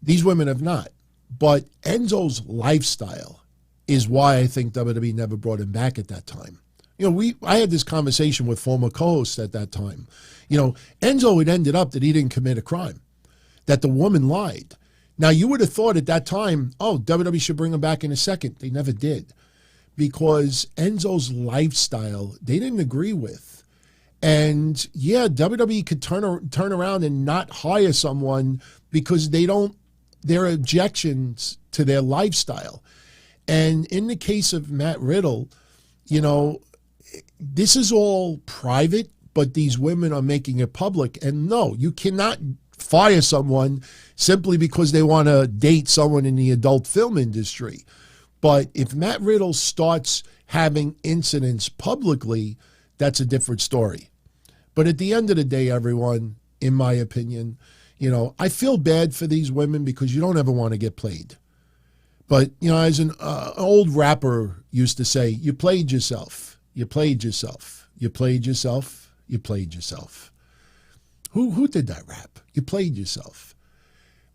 These women have not. But Enzo's lifestyle is why I think WWE never brought him back at that time. I had this conversation with former co-hosts at that time. Enzo had ended up that he didn't commit a crime, that the woman lied. Now, you would have thought at that time, oh, WWE should bring him back in a second. They never did, because Enzo's lifestyle, they didn't agree with. And yeah, WWE could turn around and not hire someone because their objections to their lifestyle. And in the case of Matt Riddle, you know, this is all private, but these women are making it public. And no, you cannot fire someone simply because they want to date someone in the adult film industry. But if Matt Riddle starts having incidents publicly, that's a different story. But at the end of the day, everyone, in my opinion, you know, I feel bad for these women because you don't ever want to get played. But, you know, as an old rapper used to say, you played yourself. You played yourself. You played yourself. You played yourself. Who did that rap? You played yourself.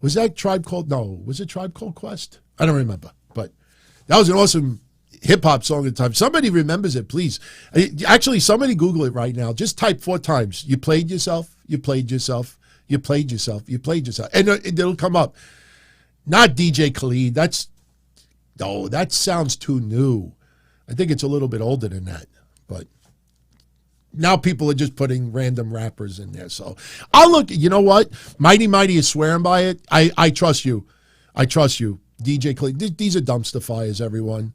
Was that Tribe Called? No. Was it Tribe Called Quest? I don't remember. But that was an awesome hip-hop song at the time. Somebody remembers it, please. Actually, somebody Google it right now. Just type 4 times. You played yourself. You played yourself. You played yourself. You played yourself. And it'll come up. Not DJ Khaled. That sounds too new. I think it's a little bit older than that. But now people are just putting random rappers in there. So I'll look. You know what? Mighty Mighty is swearing by it. I trust you. I trust you. DJ Khaled. These are dumpster fires, everyone.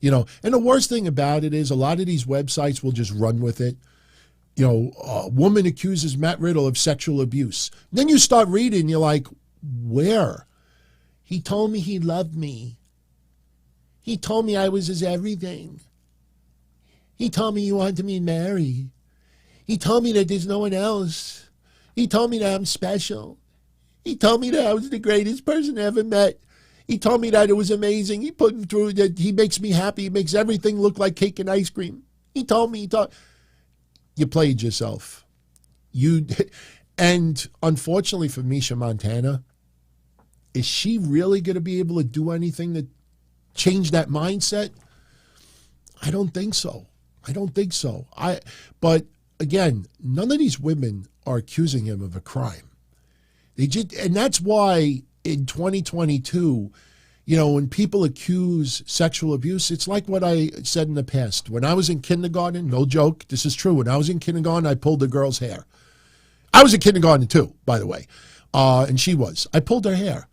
You know, and the worst thing about it is a lot of these websites will just run with it. You know, a woman accuses Matt Riddle of sexual abuse. Then you start reading, you're like, where? He told me he loved me. He told me I was his everything. He told me he wanted me married. He told me that there's no one else. He told me that I'm special. He told me that I was the greatest person I ever met. He told me that it was amazing. He put me through that. He makes me happy. He makes everything look like cake and ice cream. He told me. You played yourself. And unfortunately for Misha Montana, is she really going to be able to do anything to change that mindset? I don't think so. I don't think so. But again, none of these women are accusing him of a crime. And that's why in 2022, you know, when people accuse sexual abuse, it's like what I said in the past. When I was in kindergarten, no joke, this is true. When I was in kindergarten, I pulled a girl's hair. I was in kindergarten too, by the way. And she was. I pulled her hair.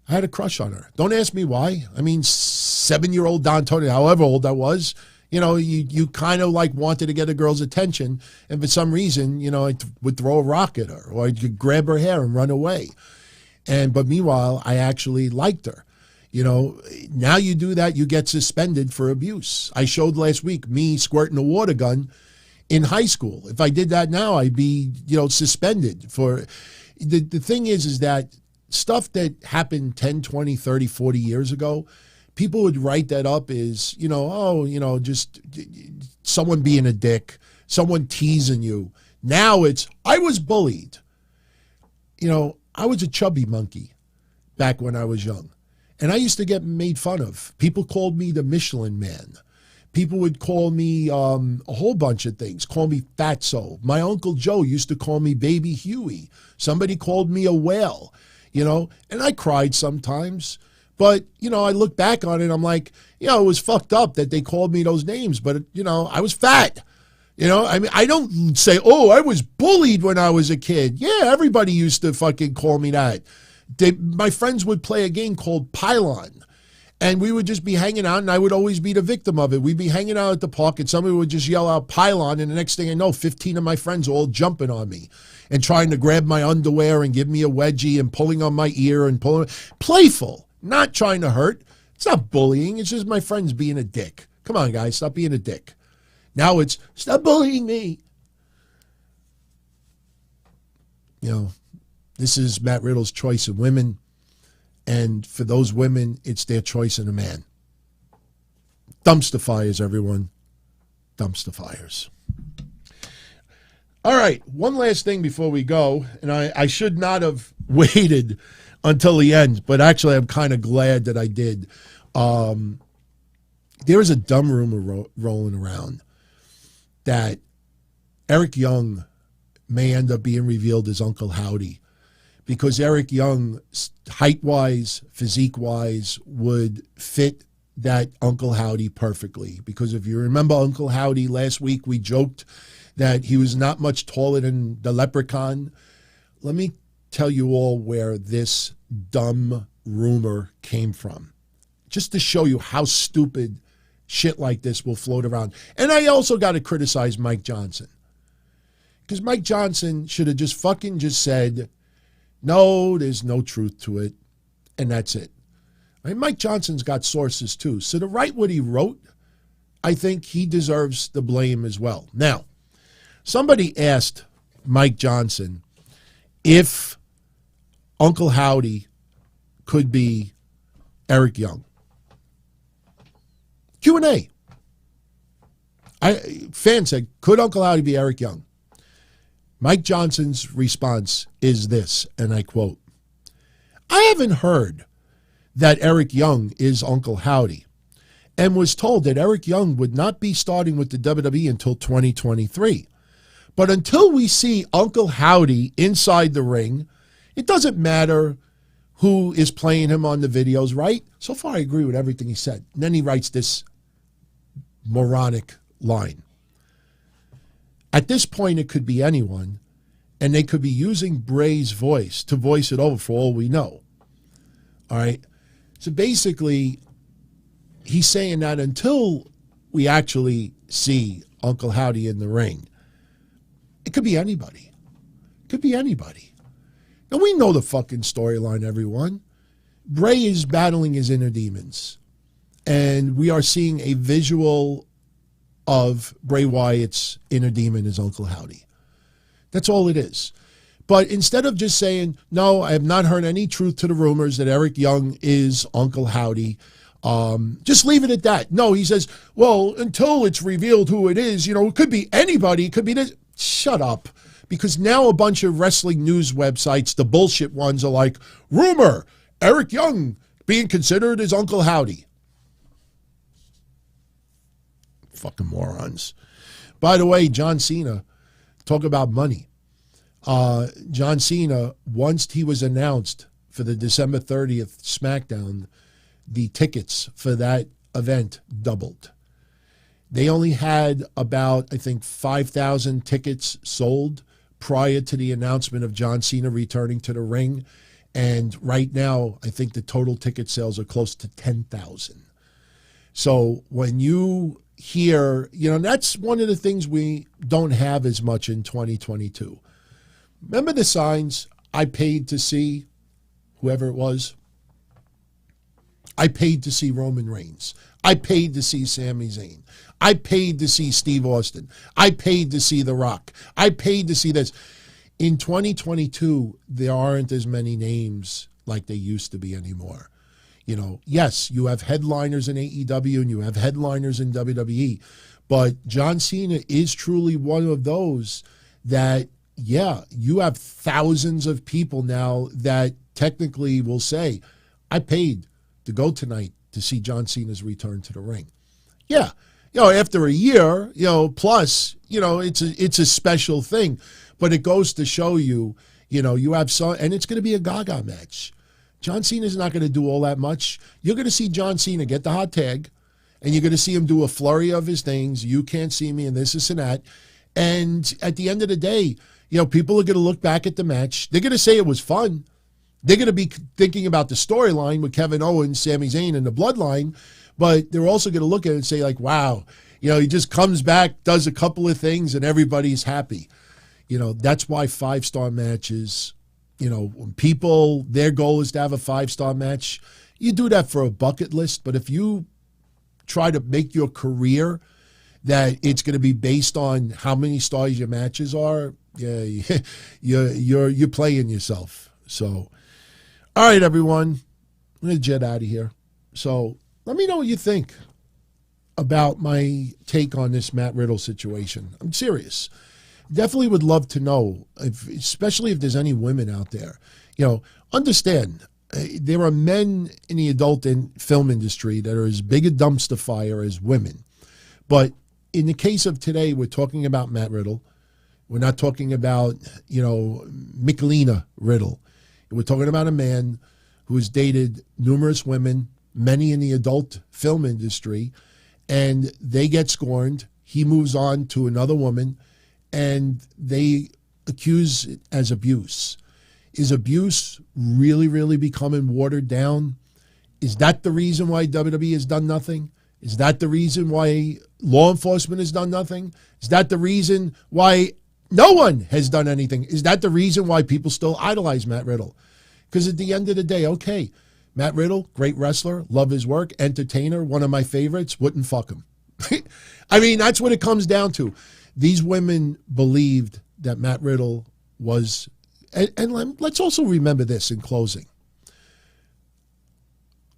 I had a crush on her. Don't ask me why. I mean, 7-year-old Don Tony, however old I was, you know, you kind of like wanted to get a girl's attention. And for some reason, you know, I would throw a rock at her or I'd grab her hair and run away. But meanwhile, I actually liked her. You know, now you do that, you get suspended for abuse. I showed last week me squirting a water gun in high school. If I did that now, I'd be, you know, suspended for. The thing is that stuff that happened 10, 20, 30, 40 years ago, people would write that up as, you know, oh, you know, just someone being a dick, someone teasing you. Now it's, I was bullied. You know, I was a chubby monkey back when I was young. And I used to get made fun of. People called me the Michelin Man. People would call me a whole bunch of things, call me Fatso. My Uncle Joe used to call me Baby Huey. Somebody called me a whale, you know, and I cried sometimes. But, you know, I look back on it, I'm like, you know, it was fucked up that they called me those names, but, you know, I was fat. You know, I mean, I don't say, oh, I was bullied when I was a kid. Yeah, everybody used to fucking call me that. My friends would play a game called Pylon, and we would just be hanging out, and I would always be the victim of it. We'd be hanging out at the park, and somebody would just yell out Pylon, and the next thing I know, 15 of my friends are all jumping on me and trying to grab my underwear and give me a wedgie and pulling on my ear and pulling. Playful, not trying to hurt. It's not bullying. It's just my friends being a dick. Come on, guys, stop being a dick. Now it's, stop bullying me. You know, this is Matt Riddle's choice of women. And for those women, it's their choice in a man. Dumpster fires, everyone. Dumpster fires. All right, one last thing before we go. And I should not have waited until the end, but actually I'm kind of glad that I did. There is a dumb rumor rolling around that Eric Young may end up being revealed as Uncle Howdy, because Eric Young, height-wise, physique-wise, would fit that Uncle Howdy perfectly. Because if you remember Uncle Howdy, last week we joked that he was not much taller than the Leprechaun. Let me tell you all where this dumb rumor came from, just to show you how stupid shit like this will float around. And I also got to criticize Mike Johnson, because Mike Johnson should have just said, no, there's no truth to it, and that's it. I mean, Mike Johnson's got sources too, so to write what he wrote, I think he deserves the blame as well. Now, somebody asked Mike Johnson if Uncle Howdy could be Eric Young. Q&A. Fan said, could Uncle Howdy be Eric Young? Mike Johnson's response is this, and I quote, I haven't heard that Eric Young is Uncle Howdy, and was told that Eric Young would not be starting with the WWE until 2023. But until we see Uncle Howdy inside the ring, it doesn't matter who is playing him on the videos, right? So far, I agree with everything he said. And then he writes this moronic line. At this point, it could be anyone, and they could be using Bray's voice to voice it over for all we know. All right? So basically, he's saying that until we actually see Uncle Howdy in the ring, it could be anybody. It could be anybody. And we know the fucking storyline, everyone. Bray is battling his inner demons. And we are seeing a visual of Bray Wyatt's inner demon as Uncle Howdy. That's all it is. But instead of just saying, no, I have not heard any truth to the rumors that Eric Young is Uncle Howdy, just leave it at that. No, he says, well, until it's revealed who it is, it could be anybody, it could be this. Shut up. Because now a bunch of wrestling news websites, the bullshit ones, are like, rumor, Eric Young being considered as Uncle Howdy. Fucking morons. By the way, John Cena, talk about money. John Cena, once he was announced for the December 30th SmackDown, the tickets for that event doubled. They only had about, I think, 5,000 tickets sold prior to the announcement of John Cena returning to the ring. And right now, I think the total ticket sales are close to 10,000. So when you hear, that's one of the things we don't have as much in 2022. Remember the signs, I paid to see whoever it was? I paid to see Roman Reigns. I paid to see Sami Zayn. I paid to see Steve Austin. I paid to see The Rock. I paid to see this. In 2022, there aren't as many names like they used to be anymore. Yes, you have headliners in AEW and you have headliners in WWE, but John Cena is truly one of those that, yeah, you have thousands of people now that technically will say, I paid to go tonight to see John Cena's return to the ring. Yeah. After a year, plus, it's a special thing, but it goes to show you, you have some, and it's going to be a Gaga match. John Cena's not going to do all that much. You're going to see John Cena get the hot tag, and you're going to see him do a flurry of his things. You can't see me, and this and that. And at the end of the day, people are going to look back at the match. They're going to say it was fun. They're going to be thinking about the storyline with Kevin Owens, Sami Zayn, and the Bloodline. But they're also going to look at it and say, like, wow, he just comes back, does a couple of things, and everybody's happy. That's why 5-star matches, when people, their goal is to have a 5-star match, you do that for a bucket list. But if you try to make your career that it's going to be based on how many stars your matches are, yeah, you're playing yourself. So, all right, everyone, I'm going to jet out of here. So let me know what you think about my take on this Matt Riddle situation. I'm serious. Definitely would love to know, especially if there's any women out there. Understand, there are men in the adult film industry that are as big a dumpster fire as women. But in the case of today, we're talking about Matt Riddle. We're not talking about, Michelina Riddle. We're talking about a man who has dated numerous women, many in the adult film industry, and they get scorned. He moves on to another woman, and they accuse it as abuse. Is abuse really, really becoming watered down? Is that the reason why WWE has done nothing? Is that the reason why law enforcement has done nothing? Is that the reason why no one has done anything? Is that the reason why people still idolize Matt Riddle? Because at the end of the day, okay, Matt Riddle, great wrestler, love his work, entertainer, one of my favorites, wouldn't fuck him. I mean, that's what it comes down to. These women believed that Matt Riddle was, and let's also remember this in closing.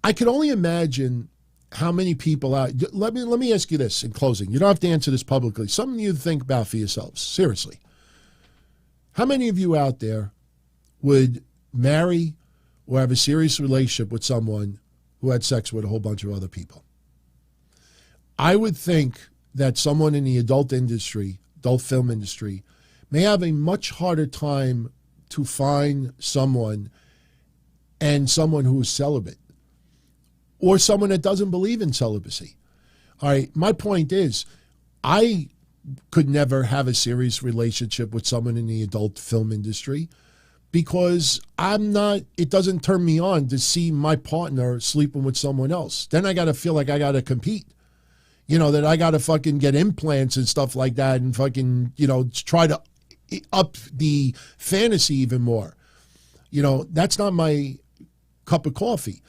I can only imagine how many people out. Let me ask you this in closing. You don't have to answer this publicly. Something you think about for yourselves. Seriously. How many of you out there would marry or have a serious relationship with someone who had sex with a whole bunch of other people? I would think that someone in the adult industry, adult film industry, may have a much harder time to find someone and someone who is celibate or someone that doesn't believe in celibacy. All right, my point is, I could never have a serious relationship with someone in the adult film industry because it doesn't turn me on to see my partner sleeping with someone else. Then I got to feel like I got to compete. That I got to fucking get implants and stuff like that and fucking, try to up the fantasy even more. That's not my cup of coffee.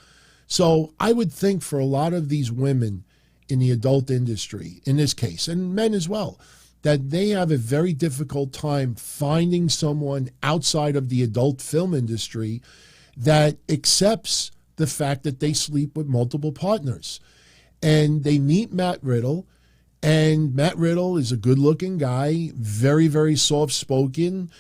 So I would think for a lot of these women in the adult industry, in this case, and men as well, that they have a very difficult time finding someone outside of the adult film industry that accepts the fact that they sleep with multiple partners. And they meet Matt Riddle, and Matt Riddle is a good-looking guy, very, very soft-spoken,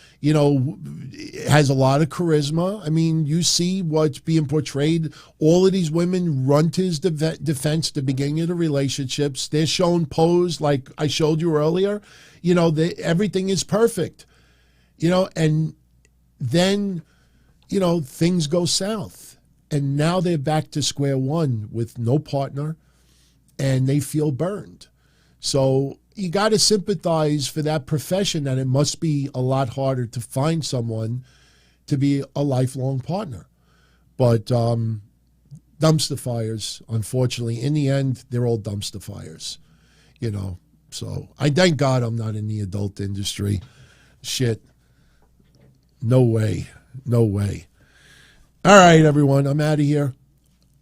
has a lot of charisma. I mean, you see what's being portrayed. All of these women run to his defense at the beginning of the relationships. They're shown posed like I showed you earlier. Everything is perfect, and then, things go south. And now they're back to square one with no partner, and they feel burned. So you got to sympathize for that profession, that it must be a lot harder to find someone to be a lifelong partner. But dumpster fires, unfortunately, in the end, they're all dumpster fires, So I thank God I'm not in the adult industry. Shit. No way. No way. All right, everyone, I'm out of here.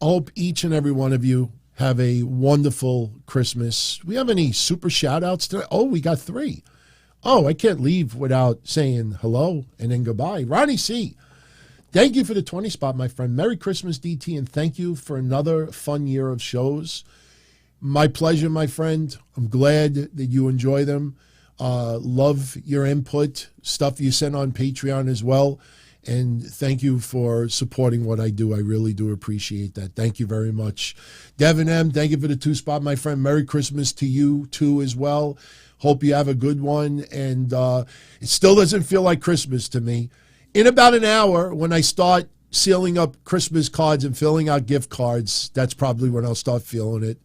I hope each and every one of you have a wonderful Christmas. Do we have any super shout-outs today? Oh, we got 3. Oh, I can't leave without saying hello and then goodbye. Ronnie C., thank you for the 20 spot, my friend. Merry Christmas, DT, and thank you for another fun year of shows. My pleasure, my friend. I'm glad that you enjoy them. Love your input, stuff you send on Patreon as well. And thank you for supporting what I do. I really do appreciate that. Thank you very much. Devin M., thank you for the 2 spot, my friend. Merry Christmas to you, too, as well. Hope you have a good one. And it still doesn't feel like Christmas to me. In about an hour, when I start sealing up Christmas cards and filling out gift cards, that's probably when I'll start feeling it.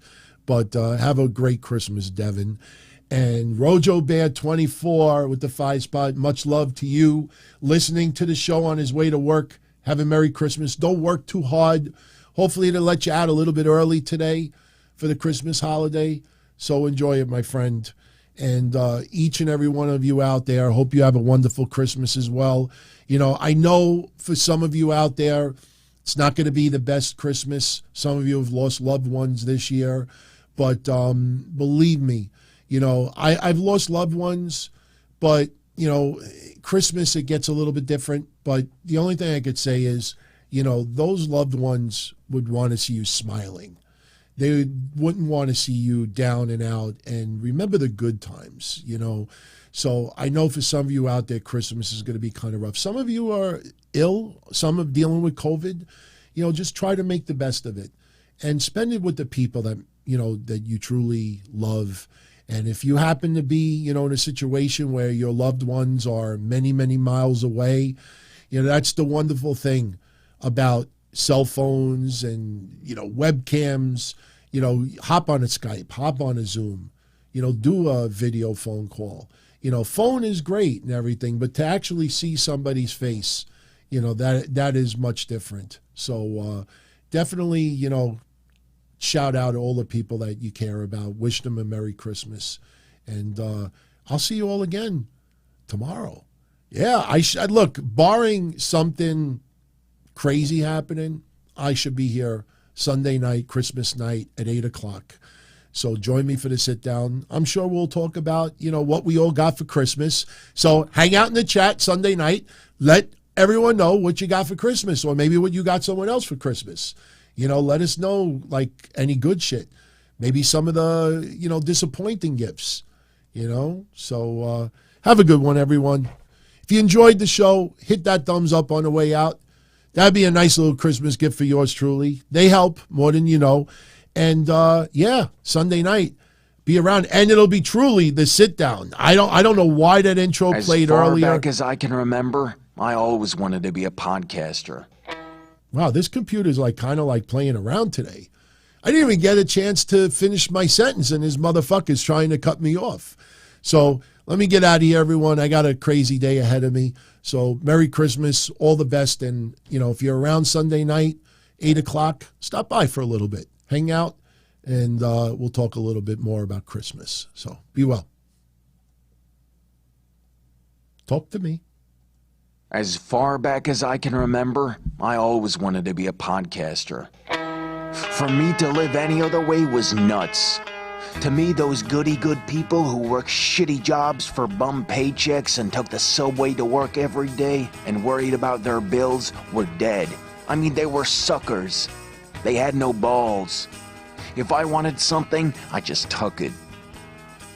But have a great Christmas, Devin. And Rojo Bear 24 with the 5 spot. Much love to you. Listening to the show on his way to work. Have a Merry Christmas. Don't work too hard. Hopefully it'll let you out a little bit early today for the Christmas holiday. So enjoy it, my friend. And each and every one of you out there, hope you have a wonderful Christmas as well. I know for some of you out there, it's not going to be the best Christmas. Some of you have lost loved ones this year. But believe me, I've lost loved ones, but, Christmas, it gets a little bit different. But the only thing I could say is, those loved ones would want to see you smiling. They wouldn't want to see you down and out, and remember the good times, So I know for some of you out there, Christmas is going to be kind of rough. Some of you are ill. Some are dealing with COVID. Just try to make the best of it and spend it with the people that, that you truly love. And if you happen to be, in a situation where your loved ones are many, many miles away, That's the wonderful thing about cell phones and, webcams. Hop on a Skype, hop on a Zoom, do a video phone call. Phone is great and everything, but to actually see somebody's face, that is much different. So definitely, shout out to all the people that you care about. Wish them a Merry Christmas. And I'll see you all again tomorrow. Yeah, look, barring something crazy happening, I should be here Sunday night, Christmas night at 8 o'clock. So join me for the sit down. I'm sure we'll talk about, what we all got for Christmas. So hang out in the chat Sunday night. Let everyone know what you got for Christmas, or maybe what you got someone else for Christmas. Let us know, like, any good shit. Maybe some of the, disappointing gifts, So have a good one, everyone. If you enjoyed the show, hit that thumbs up on the way out. That'd be a nice little Christmas gift for yours truly. They help more than you know. And Sunday night, be around, and it'll be truly the sit down. I don't know why that intro played earlier. As far back as I can remember, I always wanted to be a podcaster. Wow, this computer's kind of playing around today. I didn't even get a chance to finish my sentence, and this motherfucker's trying to cut me off. So let me get out of here, everyone. I got a crazy day ahead of me. So Merry Christmas, all the best. And, if you're around Sunday night, 8 o'clock, stop by for a little bit. Hang out, and we'll talk a little bit more about Christmas. So be well. Talk to me. As far back as I can remember, I always wanted to be a podcaster. For me to live any other way was nuts. To me, those goody-good people who worked shitty jobs for bum paychecks and took the subway to work every day and worried about their bills were dead. I mean, they were suckers. They had no balls. If I wanted something, I just took it.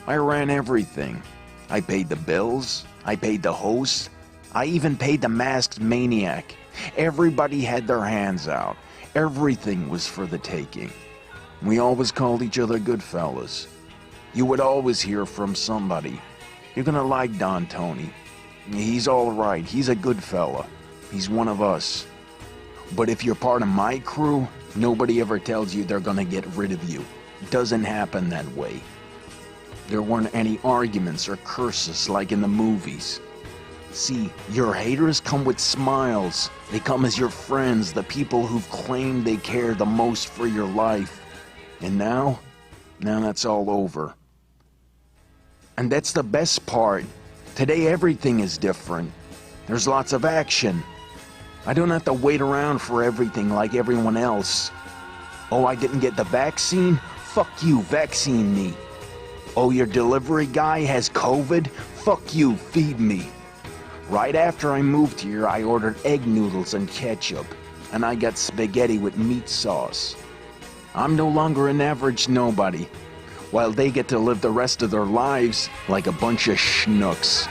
I ran everything. I paid the bills. I paid the host. I even paid the masked maniac. Everybody had their hands out. Everything was for the taking. We always called each other good fellas. You would always hear from somebody. You're gonna like Don Tony. He's all right. He's a good fella. He's one of us. But if you're part of my crew, nobody ever tells you they're gonna get rid of you. It doesn't happen that way. There weren't any arguments or curses like in the movies. See, your haters come with smiles. They come as your friends, the people who've claimed they care the most for your life. And now that's all over. And that's the best part. Today everything is different. There's lots of action. I don't have to wait around for everything like everyone else. Oh, I didn't get the vaccine? Fuck you, vaccine me. Oh, your delivery guy has COVID? Fuck you, feed me. Right after I moved here, I ordered egg noodles and ketchup, and I got spaghetti with meat sauce. I'm no longer an average nobody, while they get to live the rest of their lives like a bunch of schnooks.